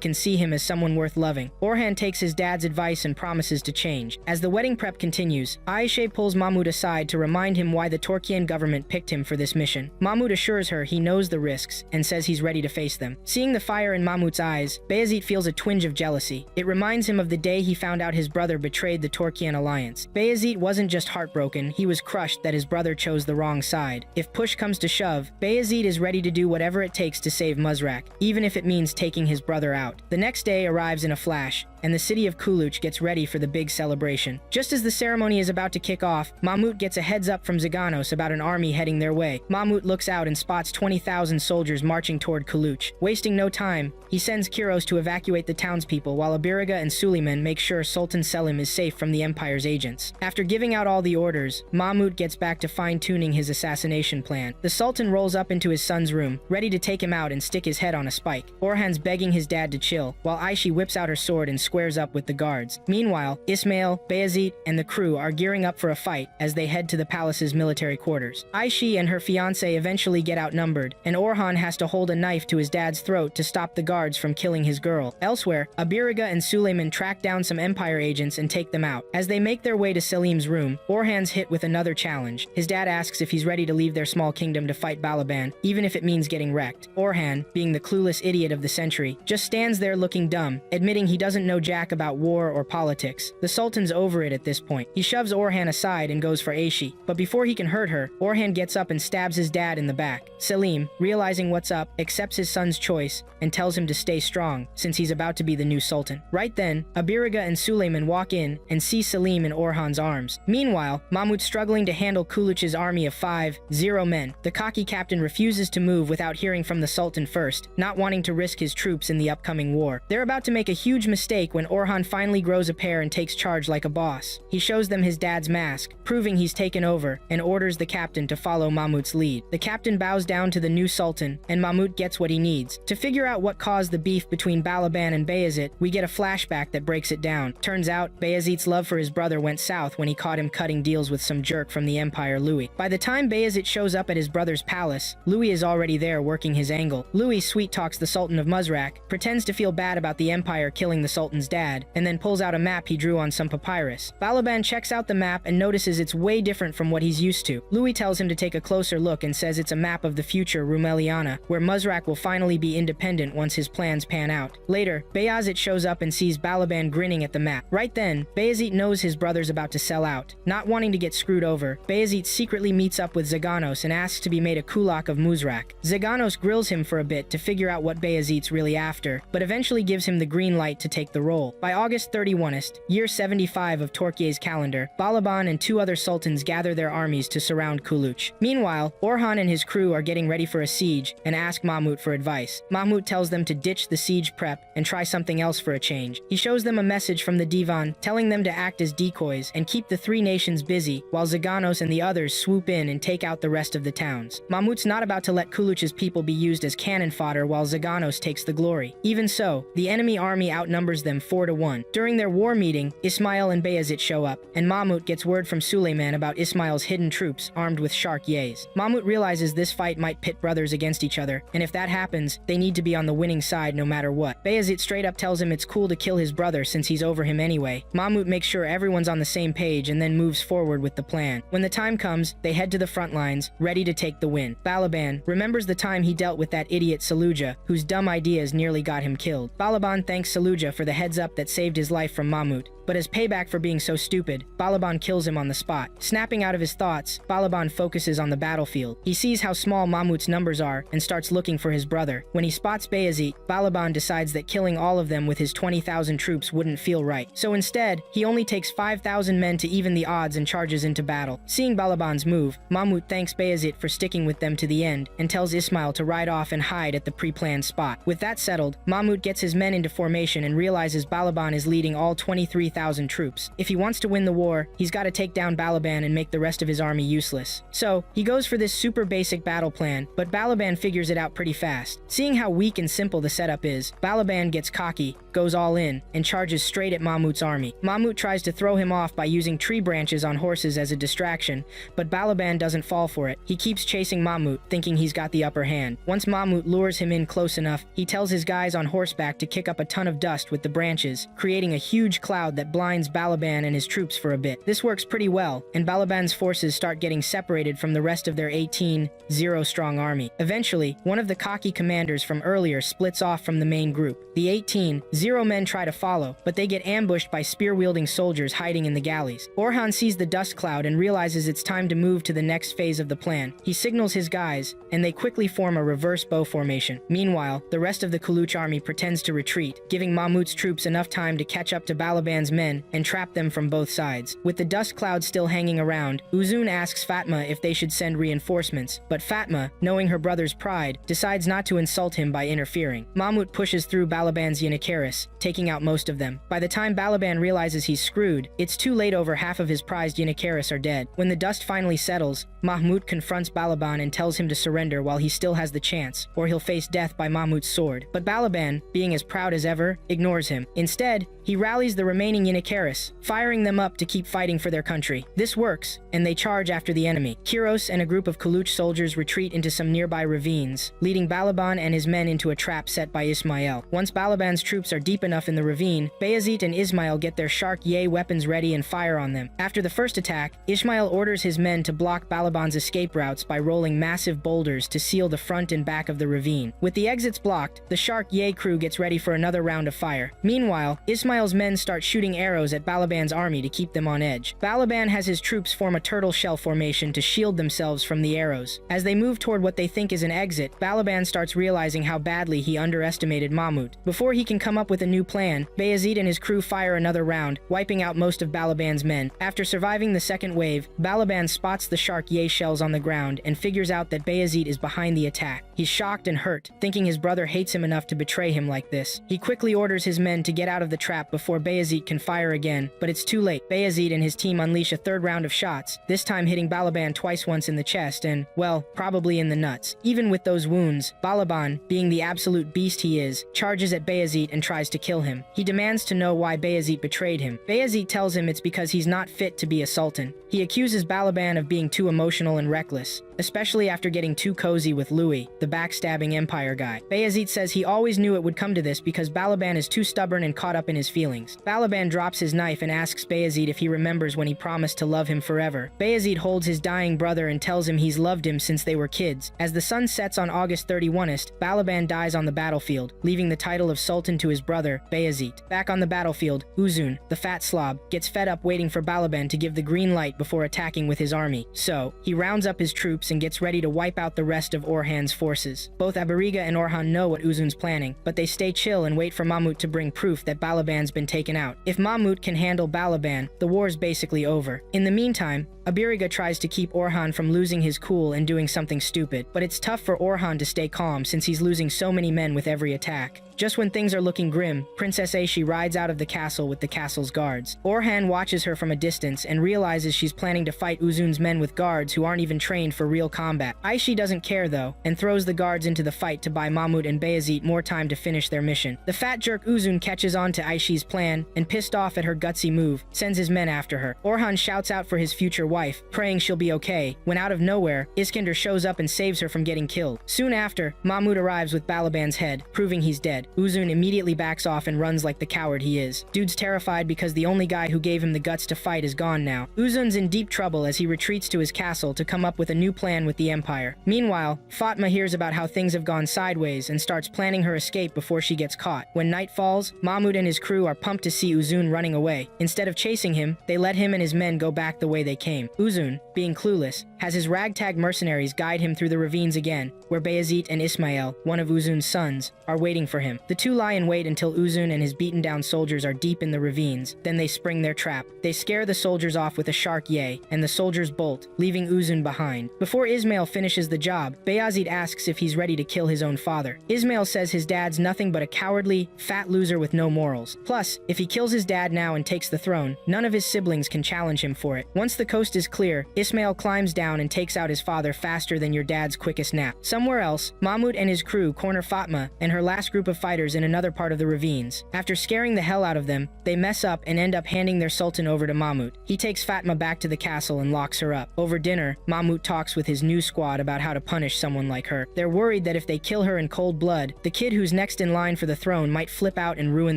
can see him as someone worth loving. Orhan takes his dad's advice and promises to change. As the wedding prep continues, Aisha pulls Mahmud aside to remind him why the Torkian government picked him for this mission. Mahmud assures her he knows the risks and says he's ready to face them. Seeing the fire in Mahmud's eyes, Bayezid feels a twinge of jealousy. It reminds him of the day he found out his brother betrayed the Torkian alliance. Bayezid wasn't just heartbroken, he was crushed that his brother chose the wrong side. If push comes to shove, Bayezid is ready to do whatever it takes to save Muzrak, even if it means taking his brother out. The next day arrives in a flash, and the city of Kuluch gets ready for the big celebration. Just as the ceremony is about to kick off, Mahmud gets a heads up from Zaganos about an army heading their way. Mahmud looks out and spots 20,000 soldiers marching toward Kuluch. Wasting no time, he sends Kiros to evacuate the townspeople while Abiriga and Suleiman make sure Sultan Selim is safe from the Empire's agents. After giving out all the orders, Mahmud gets back to fine-tuning his assassination plan. The Sultan rolls up into his son's room, ready to take him out and stick his head on a spike. Orhan's begging his dad to chill, while Aishi whips out her sword and squares up with the guards. Meanwhile, Ismail, Bayezid, and the crew are gearing up for a fight as they head to the palace's military quarters. Aishi and her fiancé eventually get outnumbered, and Orhan has to hold a knife to his dad's throat to stop the guards from killing his girl. Elsewhere, Abiriga and Suleiman track down some Empire agents and take them out. As they make their way to Selim's room, Orhan's hit with another challenge. His dad asks if he's ready to leave their small kingdom to fight Balaban, even if it means getting wrecked. Orhan, being the clueless idiot of the century, just stands there looking dumb, admitting he doesn't know jack about war or politics. The Sultan's over it at this point. He shoves Orhan aside and goes for Aishi, but before he can hurt her, Orhan gets up and stabs his dad in the back. Selim, realizing what's up, accepts his son's choice and tells him to stay strong, since he's about to be the new Sultan. Right then, Abiriga and Suleiman walk in and see Selim in Orhan's arms. Meanwhile, Mahmud's struggling to handle Kuluch's army of 5-0 men. The cocky captain refuses to move without hearing from the Sultan first, not wanting to risk his troops in the upcoming war. They're about to make a huge mistake when Orhan finally grows a pair and takes charge like a boss. He shows them his dad's mask, proving he's taken over, and orders the captain to follow Mahmud's lead. The captain bows down to the new Sultan, and Mahmud gets what he needs. To figure out what caused the beef between Balaban and Bayezid, we get a flashback that breaks it down. Turns out, Bayezid's love for his brother went south when he caught him cutting deals with some jerk from the Empire, Louis. By the time Bayezid shows up at his brother's palace, Louis is already there working his angle. Louis sweet-talks the Sultan of Muzrak, pretends to feel bad about the Empire killing the Sultan's dad, and then pulls out a map he drew on some papyrus. Balaban checks out the map and notices it's way different from what he's used to. Louis tells him to take a closer look and says it's a map of the future Rumeliana, where Muzrak will finally be independent once his plans pan out. Later, Bayezid shows up and sees Balaban grinning at the map. Right then, Bayezid knows his brother's about to sell out. Not wanting to get screwed over, Bayezid secretly meets up with Zaganos and asks to be made a kulak of Muzrak. Zaganos grills him for a bit to figure out what Bayezid's really after, but eventually gives him the green light to take the role. By August 31st, year 75 of Torquier's calendar, Balaban and two other sultans gather their armies to surround Kuluch. Meanwhile, Orhan and his crew are getting ready for a siege and ask Mahmud for advice. Mahmud tells them to ditch the siege prep and try something else for a change. He shows them a message from the divan telling them to act as decoys and keep the three nations busy while Zaganos and the others swoop in and take out the rest of the towns. Mahmud's not about to let Kuluch's people be used as cannon fodder while Zaganos takes the glory. Even so, the enemy army outnumbers them 4-1. During their war meeting, Ismail and Bayezid show up, and Mahmud gets word from Suleiman about Ismail's hidden troops armed with shark yays. Mahmud realizes this fight might pit brothers against each other, and if that happens, they need to be on the winning side no matter what. Bayezid straight up tells him it's cool to kill his brother since he's over him anyway. Mahmud makes sure everyone's on the same page and then moves forward with the plan. When the time comes, they head to the front lines, ready to take the win. Balaban remembers the time he dealt with that idiot Saluja, whose dumb ideas nearly got him killed. Balaban thanks Saluja for the heads up that saved his life from Mahmud, but as payback for being so stupid, Balaban kills him on the spot. Snapping out of his thoughts, Balaban focuses on the battlefield. He sees how small Mahmud's numbers are and starts looking for his brother. When he spots Bayezid, Balaban decides that killing all of them with his 20,000 troops wouldn't feel right. So instead, he only takes 5,000 men to even the odds and charges into battle. Seeing Balaban's move, Mahmud thanks Bayezid for sticking with them to the end and tells Ismail to ride off and hide at the pre-planned spot. With that settled, Mahmud gets his men into formation and realizes Balaban is leading all 23,000 troops. If he wants to win the war, he's got to take down Balaban and make the rest of his army useless. So, he goes for this super basic battle plan, but Balaban figures it out pretty fast. Seeing how weak and simple the setup is, Balaban gets cocky, goes all in, and charges straight at Mahmud's army. Mahmud tries to throw him off by using tree branches on horses as a distraction, but Balaban doesn't fall for it. He keeps chasing Mahmud, thinking he's got the upper hand. Once Mahmud lures him in close enough, he tells his guys on horseback to kick up a ton of dust with the branches, creating a huge cloud that blinds Balaban and his troops for a bit. This works pretty well, and Balaban's forces start getting separated from the rest of their 18-0 strong army. Eventually, one of the cocky commanders from earlier splits off from the main group. The 18-0 men try to follow, but they get ambushed by spear-wielding soldiers hiding in the galleys. Orhan sees the dust cloud and realizes it's time to move to the next phase of the plan. He signals his guys, and they quickly form a reverse bow formation. Meanwhile, the rest of the Kuluch army pretends to retreat, giving Mahmud's troops enough time to catch up to Balaban's men and trap them from both sides. With the dust cloud still hanging around, Uzun asks Fatma if they should send reinforcements, but Fatma, knowing her brother's pride, decides not to insult him by interfering. Mahmud pushes through Balaban's Yanakaris Unikaris, taking out most of them. By the time Balaban realizes he's screwed, it's too late. Over half of his prized Unikaris are dead. When the dust finally settles, Mahmut confronts Balaban and tells him to surrender while he still has the chance, or he'll face death by Mahmut's sword. But Balaban, being as proud as ever, ignores him. Instead, he rallies the remaining Unikaris, firing them up to keep fighting for their country. This works, and they charge after the enemy. Kiros and a group of Kaluch soldiers retreat into some nearby ravines, leading Balaban and his men into a trap set by Ismail. Once Balaban's troops are deep enough in the ravine, Bayezid and Ismail get their Shark Yay weapons ready and fire on them. After the first attack, Ismail orders his men to block Balaban's escape routes by rolling massive boulders to seal the front and back of the ravine. With the exits blocked, the Shark Yay crew gets ready for another round of fire. Meanwhile, Ismail's men start shooting arrows at Balaban's army to keep them on edge. Balaban has his troops form a turtle shell formation to shield themselves from the arrows. As they move toward what they think is an exit, Balaban starts realizing how badly he underestimated Mahmut. Before he can come up with a new plan, Bayezid and his crew fire another round, wiping out most of Balaban's men. After surviving the second wave, Balaban spots the Shark Yay shells on the ground and figures out that Bayezid is behind the attack. He's shocked and hurt, thinking his brother hates him enough to betray him like this. He quickly orders his men to get out of the trap before Bayezid can fire again, but it's too late. Bayezid and his team unleash a third round of shots, this time hitting Balaban twice, once in the chest and, well, probably in the nuts. Even with those wounds, Balaban, being the absolute beast he is, charges at Bayezid and tries to kill him. He demands to know why Bayezid betrayed him. Bayezid tells him it's because he's not fit to be a sultan. He accuses Balaban of being too emotional and reckless, especially after getting too cozy with Louis, the backstabbing empire guy. Bayezid says he always knew it would come to this because Balaban is too stubborn and caught up in his feelings. Balaban drops his knife and asks Bayezid if he remembers when he promised to love him forever. Bayezid holds his dying brother and tells him he's loved him since they were kids. As the sun sets on August 31st, Balaban dies on the battlefield, leaving the title of Sultan to his brother, Bayezid. Back on the battlefield, Uzun, the fat slob, gets fed up waiting for Balaban to give the green light before attacking with his army. So, he rounds up his troops and gets ready to wipe out the rest of Orhan's forces. Both Abariga and Orhan know what Uzun's planning, but they stay chill and wait for Mahmut to bring proof that Balaban's been taken out. If Mahmut can handle Balaban, the war's basically over. In the meantime, Abiriga tries to keep Orhan from losing his cool and doing something stupid, but it's tough for Orhan to stay calm since he's losing so many men with every attack. Just when things are looking grim, Princess Ecchi rides out of the castle with the castle's guards. Orhan watches her from a distance and realizes she's planning to fight Uzun's men with guards who aren't even trained for real combat. Ecchi doesn't care though, and throws the guards into the fight to buy Mahmut and Bayezid more time to finish their mission. The fat jerk Uzun catches on to Ecchi's plan, and pissed off at her gutsy move, sends his men after her. Orhan shouts out for his future wife, praying she'll be okay, when out of nowhere, Iskender shows up and saves her from getting killed. Soon after, Mahmut arrives with Balaban's head, proving he's dead. Uzun immediately backs off and runs like the coward he is. Dude's terrified because the only guy who gave him the guts to fight is gone now. Uzun's in deep trouble as he retreats to his castle to come up with a new plan with the Empire. Meanwhile, Fatma hears about how things have gone sideways and starts planning her escape before she gets caught. When night falls, Mahmut and his crew are pumped to see Uzun running away. Instead of chasing him, they let him and his men go back the way they came. Uzun, being clueless, has his ragtag mercenaries guide him through the ravines again, where Bayezid and Ismail, one of Uzun's sons, are waiting for him. The two lie in wait until Uzun and his beaten down soldiers are deep in the ravines. Then they spring their trap. They scare the soldiers off with a Shark Yay, and the soldiers bolt, leaving Uzun behind. Before Ismail finishes the job, Bayezid asks if he's ready to kill his own father. Ismail says his dad's nothing but a cowardly, fat loser with no morals. Plus, if he kills his dad now and takes the throne, none of his siblings can challenge him for it. Once the coast is clear, Ismail climbs down and takes out his father faster than your dad's quickest nap. Somewhere else, Mahmut and his crew corner Fatma and her last group of fighters in another part of the ravines. After scaring the hell out of them, they mess up and end up handing their sultan over to Mahmut. He takes Fatma back to the castle and locks her up. Over dinner, Mahmut talks with his new squad about how to punish someone like her. They're worried that if they kill her in cold blood, the kid who's next in line for the throne might flip out and ruin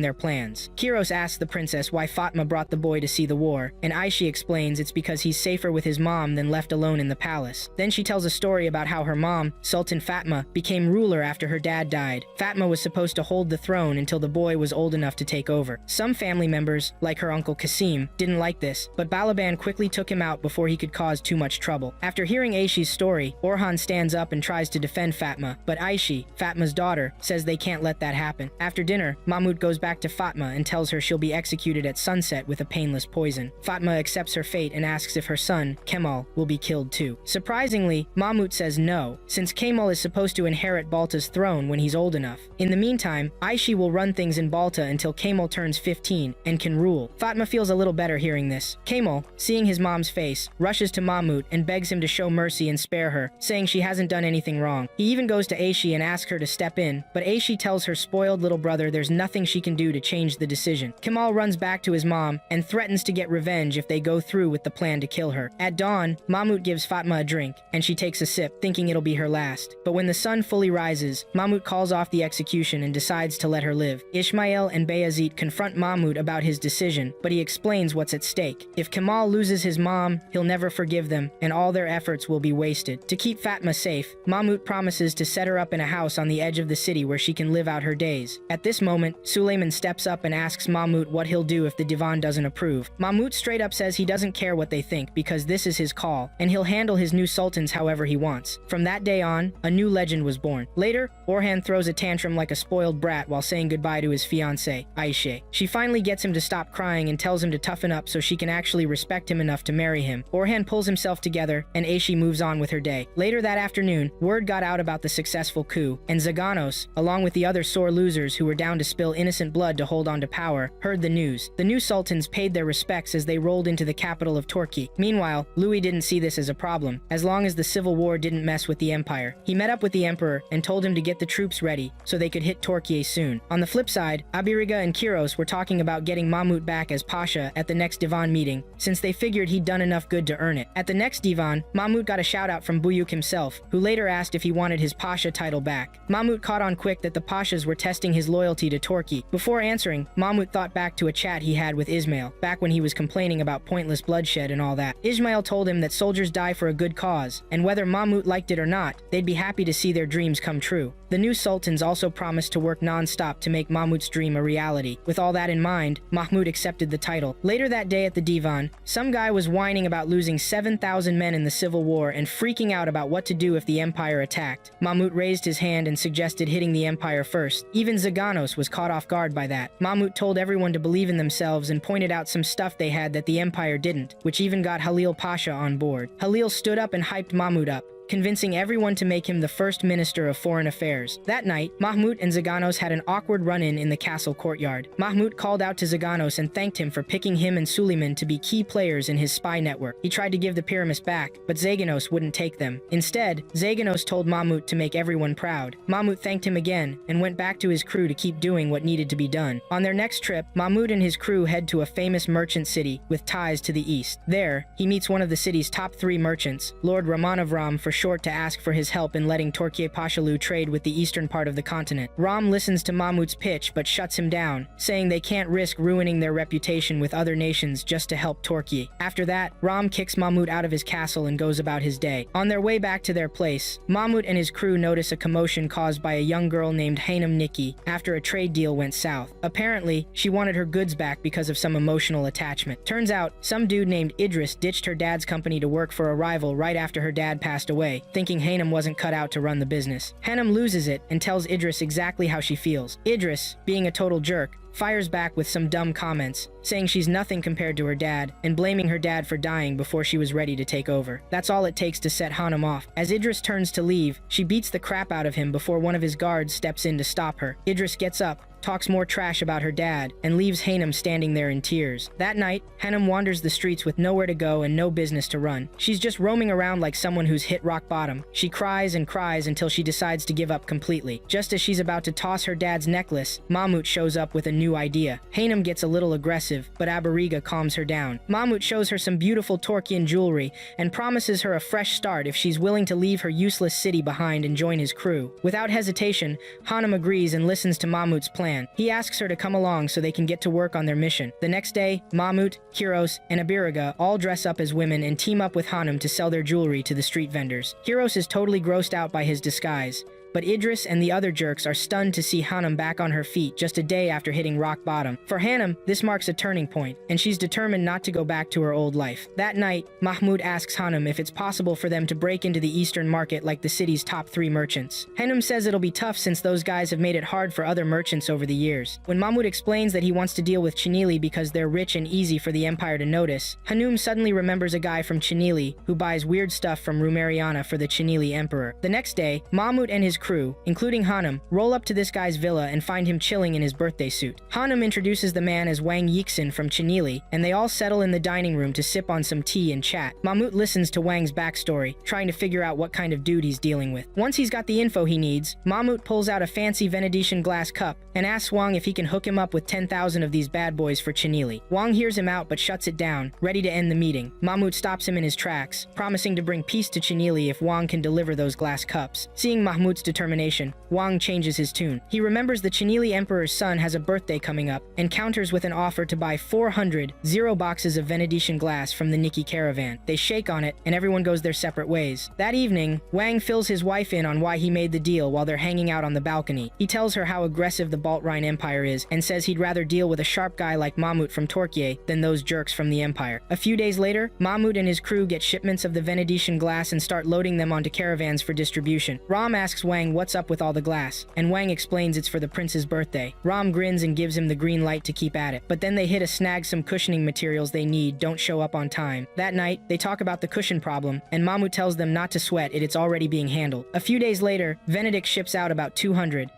their plans. Kiros asks the princess why Fatma brought the boy to see the war, and Ecchi explains it's because he's safer with his mom than left alone in the palace. Then she tells a story about how her mom, Sultan Fatma, became ruler after her dad died. Fatma was supposed to hold the throne until the boy was old enough to take over. Some family members, like her uncle Kasim, didn't like this, but Balaban quickly took him out before he could cause too much trouble. After hearing Ecchi's story, Orhan stands up and tries to defend Fatma, but Ecchi, Fatma's daughter, says they can't let that happen. After dinner, Mahmut goes back to Fatma and tells her she'll be executed at sunset with a painless poison. Fatma accepts her fate and asks if her son, Kemal, will be killed too. Surprisingly, Mahmut says no, since Kemal Kemal is supposed to inherit Balta's throne when he's old enough. In the meantime, Aishi will run things in Balta until Kemal turns 15 and can rule. Fatma feels a little better hearing this. Kemal, seeing his mom's face, rushes to Mahmut and begs him to show mercy and spare her, saying she hasn't done anything wrong. He even goes to Aishi and asks her to step in, but Aishi tells her spoiled little brother there's nothing she can do to change the decision. Kemal runs back to his mom and threatens to get revenge if they go through with the plan to kill her. At dawn, Mahmut gives Fatma a drink, and she takes a sip, thinking it'll be her last. But when the sun fully rises, Mahmut calls off the execution and decides to let her live. Ismail and Bayazit confront Mahmut about his decision, but he explains what's at stake. If Kemal loses his mom, he'll never forgive them, and all their efforts will be wasted. To keep Fatma safe, Mahmut promises to set her up in a house on the edge of the city where she can live out her days. At this moment, Suleiman steps up and asks Mahmut what he'll do if the divan doesn't approve. Mahmut straight up says he doesn't care what they think because this is his call, and he'll handle his new sultans however he wants. From that day on, a new legend was born. Later, Orhan throws a tantrum like a spoiled brat while saying goodbye to his fiancée, Aisha. She finally gets him to stop crying and tells him to toughen up so she can actually respect him enough to marry him. Orhan pulls himself together, and Aishi moves on with her day. Later that afternoon, word got out about the successful coup, and Zaganos, along with the other sore losers who were down to spill innocent blood to hold on to power, heard the news. The new sultans paid their respects as they rolled into the capital of Turkey. Meanwhile, Louis didn't see this as a problem, as long as the civil war didn't mess with the empire. He met up with the emperor and told him to get the troops ready so they could hit Turkey soon. On the flip side, Abiriga and Kiros were talking about getting Mahmut back as Pasha at the next divan meeting, since they figured he'd done enough good to earn it. At the next divan, Mahmut got a shout out from Buyuk himself, who later asked if he wanted his Pasha title back. Mahmut caught on quick that the Pashas were testing his loyalty to Turkey. Before answering, Mahmut thought back to a chat he had with Ismail, back when he was complaining about pointless bloodshed and all that. Ismail told him that soldiers die for a good cause, and whether Mahmut liked it or not, they'd be happy to see their dreams come true. The new sultans also promised to work non-stop to make Mahmut's dream a reality. With all that in mind, Mahmut accepted the title. Later that day at the divan, some guy was whining about losing 7,000 men in the civil war and freaking out about what to do if the empire attacked. Mahmut raised his hand and suggested hitting the empire first. Even Zaganos was caught off guard by that. Mahmut told everyone to believe in themselves and pointed out some stuff they had that the empire didn't, which even got Halil Pasha on board. Halil stood up and hyped Mahmut up, convincing everyone to make him the first minister of foreign affairs. That night, Mahmut and Zaganos had an awkward run-in in the castle courtyard. Mahmut called out to Zaganos and thanked him for picking him and Suleiman to be key players in his spy network. He tried to give the pyramids back, but Zaganos wouldn't take them. Instead, Zaganos told Mahmut to make everyone proud. Mahmut thanked him again and went back to his crew to keep doing what needed to be done. On their next trip, Mahmut and his crew head to a famous merchant city with ties to the east. There, he meets one of the city's top 3 merchants, Lord Ramanavram for short, to ask for his help in letting Turkiye Pashalu trade with the eastern part of the continent. Ram listens to Mahmut's pitch but shuts him down, saying they can't risk ruining their reputation with other nations just to help Turkey. After that, Ram kicks Mahmut out of his castle and goes about his day. On their way back to their place, Mahmut and his crew notice a commotion caused by a young girl named Hanum Nikki after a trade deal went south. Apparently, she wanted her goods back because of some emotional attachment. Turns out, some dude named Idris ditched her dad's company to work for a rival right after her dad passed away, thinking Hanum wasn't cut out to run the business. Hanum loses it and tells Idris exactly how she feels. Idris, being a total jerk, fires back with some dumb comments, saying she's nothing compared to her dad, and blaming her dad for dying before she was ready to take over. That's all it takes to set Hanum off. As Idris turns to leave, she beats the crap out of him before one of his guards steps in to stop her. Idris gets up, talks more trash about her dad, and leaves Hanum standing there in tears. That night, Hanum wanders the streets with nowhere to go and no business to run. She's just roaming around like someone who's hit rock bottom. She cries and cries until she decides to give up completely. Just as she's about to toss her dad's necklace, Mahmut shows up with a new idea. Hanum gets a little aggressive, but Abariga calms her down. Mahmut shows her some beautiful Turkian jewelry and promises her a fresh start if she's willing to leave her useless city behind and join his crew. Without hesitation, Hanum agrees and listens to Mahmut's plan. He asks her to come along so they can get to work on their mission. The next day, Mahmut, Kiros, and Abiriga all dress up as women and team up with Hanum to sell their jewelry to the street vendors. Kiros is totally grossed out by his disguise, but Idris and the other jerks are stunned to see Hanum back on her feet just a day after hitting rock bottom. For Hanum, this marks a turning point, and she's determined not to go back to her old life. That night, Mahmoud asks Hanum if it's possible for them to break into the Eastern market like the city's top 3 merchants. Hanum says it'll be tough since those guys have made it hard for other merchants over the years. When Mahmoud explains that he wants to deal with Chinili because they're rich and easy for the Empire to notice, Hanum suddenly remembers a guy from Chinili who buys weird stuff from Rumeriana for the Chinili Emperor. The next day, Mahmoud and his crew, including Hanum, roll up to this guy's villa and find him chilling in his birthday suit. Hanum introduces the man as Wang Yixin from Chinili, and they all settle in the dining room to sip on some tea and chat. Mahmoud listens to Wang's backstory, trying to figure out what kind of dude he's dealing with. Once he's got the info he needs, Mahmoud pulls out a fancy Venetian glass cup and asks Wang if he can hook him up with 10,000 of these bad boys for Chinili. Wang hears him out but shuts it down, ready to end the meeting. Mahmoud stops him in his tracks, promising to bring peace to Chinili if Wang can deliver those glass cups. Seeing Mahmoud's determination, Wang changes his tune. He remembers the Chinili Emperor's son has a birthday coming up and counters with an offer to buy 400 boxes of Venetian glass from the Nikki caravan. They shake on it, and everyone goes their separate ways. That evening, Wang fills his wife in on why he made the deal while they're hanging out on the balcony. He tells her how aggressive the Baltrine Empire is and says he'd rather deal with a sharp guy like Mahmoud from Torquay than those jerks from the Empire. A few days later, Mahmoud and his crew get shipments of the Venetian glass and start loading them onto caravans for distribution. Ram asks Wang what's up with all the glass, and Wang explains it's for the prince's birthday. Ram grins and gives him the green light to keep at it, but then they hit a snag. Some cushioning materials they need don't show up on time. That night, they talk about the cushion problem, and Mahmoud tells them not to sweat it, it's already being handled. A few days later, Venedict ships out about 200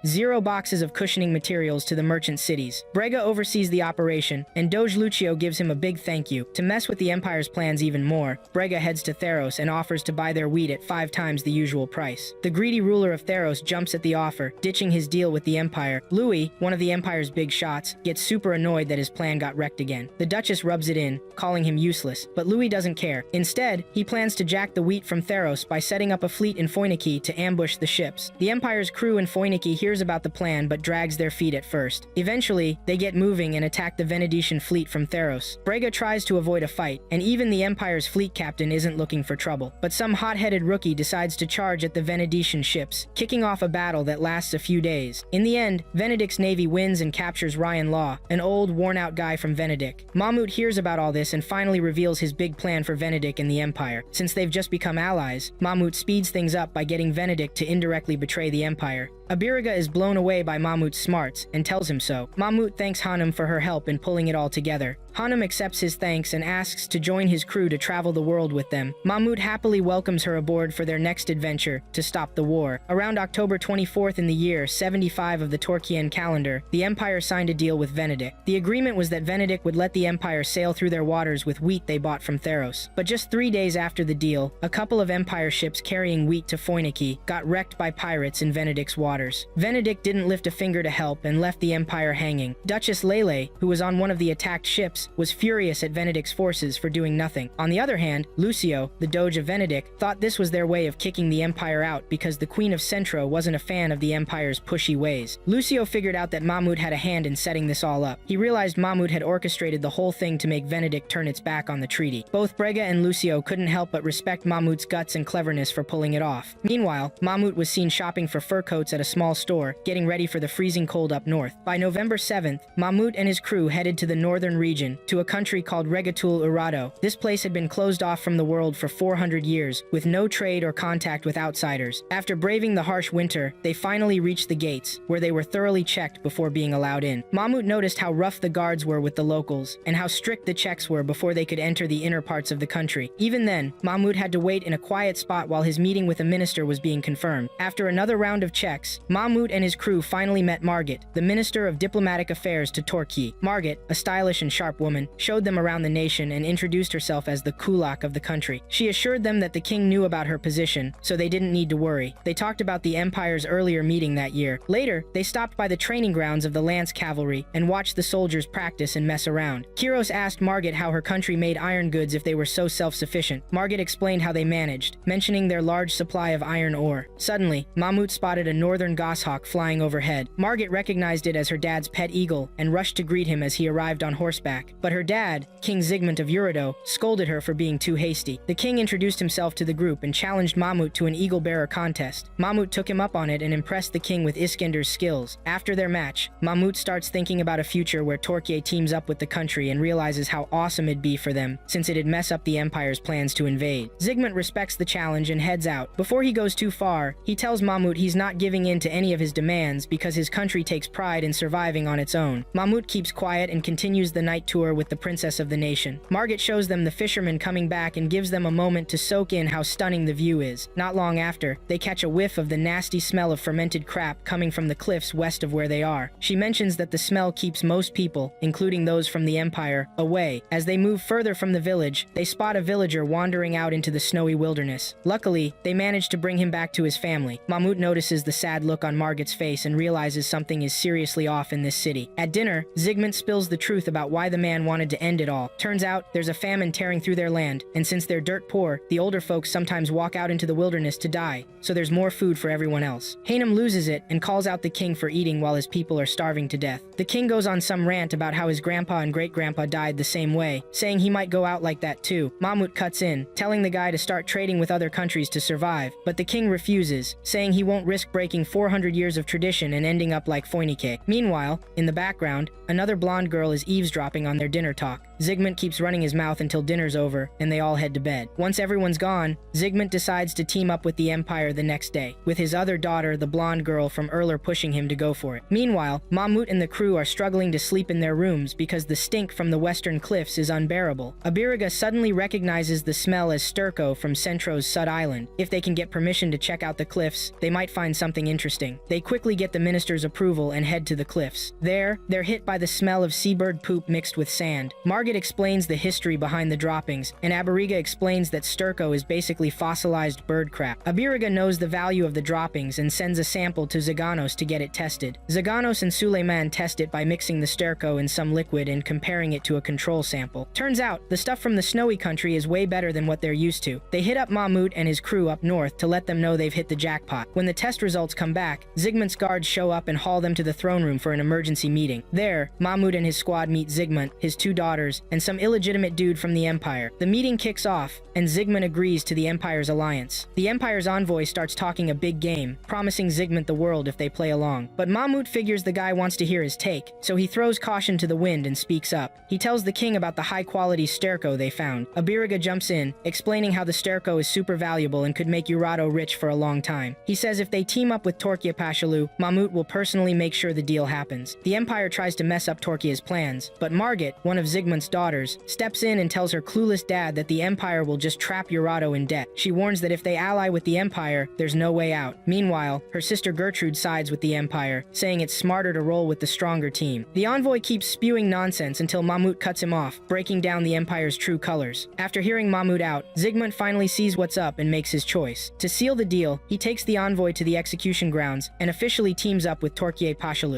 boxes of cushioning materials to the merchant cities. Brega oversees the operation, and Doge Lucio gives him a big thank you. To mess with the Empire's plans even more, Brega heads to Theros and offers to buy their wheat at 5 times the usual price. The greedy ruler of Theros jumps at the offer, ditching his deal with the Empire. Louis, one of the Empire's big shots, gets super annoyed that his plan got wrecked again. The Duchess rubs it in, calling him useless, but Louis doesn't care. Instead, he plans to jack the wheat from Theros by setting up a fleet in Foiniki to ambush the ships. The Empire's crew in Foiniki hears about the plan but drags their feet at first. Eventually, they get moving and attack the Venetian fleet from Theros. Brega tries to avoid a fight, and even the Empire's fleet captain isn't looking for trouble. But some hot-headed rookie decides to charge at the Venetian ships, kicking off a battle that lasts a few days. In the end, Venedict's navy wins and captures Ryan Law, an old, worn-out guy from Venedict. Mahmoud hears about all this and finally reveals his big plan for Venedict and the Empire. Since they've just become allies, Mahmoud speeds things up by getting Venedict to indirectly betray the Empire. Abiriga is blown away by Mahmoud's smarts and tells him so. Mahmoud thanks Hanum for her help in pulling it all together. Hanum accepts his thanks and asks to join his crew to travel the world with them. Mahmoud happily welcomes her aboard for their next adventure to stop the war. Around October 24th in the year 75 of the Torquian calendar, the Empire signed a deal with Venedict. The agreement was that Venedict would let the Empire sail through their waters with wheat they bought from Theros. But just 3 days after the deal, a couple of Empire ships carrying wheat to Foiniki got wrecked by pirates in Venedict's waters. Venedict didn't lift a finger to help and left the Empire hanging. Duchess Lele, who was on one of the attacked ships, was furious at Venedict's forces for doing nothing. On the other hand, Lucio, the Doge of Venedict, thought this was their way of kicking the Empire out because the Queen of Centro wasn't a fan of the Empire's pushy ways. Lucio figured out that Mahmoud had a hand in setting this all up. He realized Mahmoud had orchestrated the whole thing to make Venedict turn its back on the treaty. Both Brega and Lucio couldn't help but respect Mahmoud's guts and cleverness for pulling it off. Meanwhile, Mahmoud was seen shopping for fur coats at a small store, getting ready for the freezing cold up north. By November 7th, Mahmoud and his crew headed to the northern region, to a country called Regatul Urado. This place had been closed off from the world for 400 years, with no trade or contact with outsiders. After braving the harsh winter, they finally reached the gates, where they were thoroughly checked before being allowed in. Mahmoud noticed how rough the guards were with the locals, and how strict the checks were before they could enter the inner parts of the country. Even then, Mahmoud had to wait in a quiet spot while his meeting with a minister was being confirmed. After another round of checks, Mahmoud and his crew finally met Margit, the Minister of Diplomatic Affairs to Torquay. Margit, a stylish and sharp woman, showed them around the nation and introduced herself as the kulak of the country. She assured them that the king knew about her position, so they didn't need to worry. They talked about the Empire's earlier meeting that year. Later, they stopped by the training grounds of the Lance Cavalry and watched the soldiers practice and mess around. Kiros asked Margit how her country made iron goods if they were so self-sufficient. Margit explained how they managed, mentioning their large supply of iron ore. Suddenly, Mahmoud spotted a northern northern goshawk flying overhead. Margit recognized it as her dad's pet eagle and rushed to greet him as he arrived on horseback. But her dad, King Zygmunt of Urido, scolded her for being too hasty. The king introduced himself to the group and challenged Mahmut to an eagle-bearer contest. Mahmut took him up on it and impressed the king with Iskender's skills. After their match, Mahmut starts thinking about a future where Torquay teams up with the country and realizes how awesome it'd be for them, since it'd mess up the empire's plans to invade. Zygmunt respects the challenge and heads out. Before he goes too far, he tells Mahmut he's not giving in to any of his demands because his country takes pride in surviving on its own. Mahmut keeps quiet and continues the night tour with the princess of the nation. Margit shows them the fishermen coming back and gives them a moment to soak in how stunning the view is. Not long after, they catch a whiff of the nasty smell of fermented crap coming from the cliffs west of where they are. She mentions that the smell keeps most people, including those from the empire, away. As they move further from the village, they spot a villager wandering out into the snowy wilderness. Luckily, they manage to bring him back to his family. Mahmut notices the sad look on Margit's face and realizes something is seriously off in this city. At dinner, Zygmunt spills the truth about why the man wanted to end it all. Turns out, there's a famine tearing through their land, and since they're dirt poor, the older folks sometimes walk out into the wilderness to die, so there's more food for everyone else. Hanayome loses it and calls out the king for eating while his people are starving to death. The king goes on some rant about how his grandpa and great-grandpa died the same way, saying he might go out like that too. Mahmut cuts in, telling the guy to start trading with other countries to survive, but the king refuses, saying he won't risk breaking 400 years of tradition and ending up like Foinike. Meanwhile, in the background, another blonde girl is eavesdropping on their dinner talk. Zygmunt keeps running his mouth until dinner's over, and they all head to bed. Once everyone's gone, Zygmunt decides to team up with the Empire the next day, with his other daughter, the blonde girl from Erler, pushing him to go for it. Meanwhile, Mahmut and the crew are struggling to sleep in their rooms because the stink from the western cliffs is unbearable. Abiriga suddenly recognizes the smell as Sturko from Centro's Sud Island. If they can get permission to check out the cliffs, they might find something interesting. They quickly get the minister's approval and head to the cliffs. There, they're hit by the smell of seabird poop mixed with sand. Margit explains the history behind the droppings, and Abiriga explains that Sturko is basically fossilized bird crap. Abiriga knows the value of the droppings and sends a sample to Zaganos to get it tested. Zaganos and Suleiman test it by mixing the Sturko in some liquid and comparing it to a control sample. Turns out, the stuff from the snowy country is way better than what they're used to. They hit up Mahmut and his crew up north to let them know they've hit the jackpot. When the test results come back, Zygmunt's guards show up and haul them to the throne room for an emergency meeting. There, Mahmut and his squad meet Zygmunt, his two daughters, and some illegitimate dude from the Empire. The meeting kicks off, and Zygmunt agrees to the Empire's alliance. The Empire's envoy starts talking a big game, promising Zygmunt the world if they play along. But Mahmut figures the guy wants to hear his take, so he throws caution to the wind and speaks up. He tells the king about the high-quality Sterco they found. Abiriga jumps in, explaining how the Sterco is super valuable and could make Urado rich for a long time. He says if they team up with Torquia Pashalu, Mahmut will personally make sure the deal happens. The Empire tries to mess up Torquia's plans, but Margit, one of Zygmunt's daughters, steps in and tells her clueless dad that the Empire will just trap Urado in debt. She warns that if they ally with the Empire, there's no way out. Meanwhile, her sister Gertrude sides with the Empire, saying it's smarter to roll with the stronger team. The envoy keeps spewing nonsense until Mahmut cuts him off, breaking down the Empire's true colors. After hearing Mahmut out, Zygmunt finally sees what's up and makes his choice. To seal the deal, he takes the envoy to the execution grounds and officially teams up with Torquay Pashalu.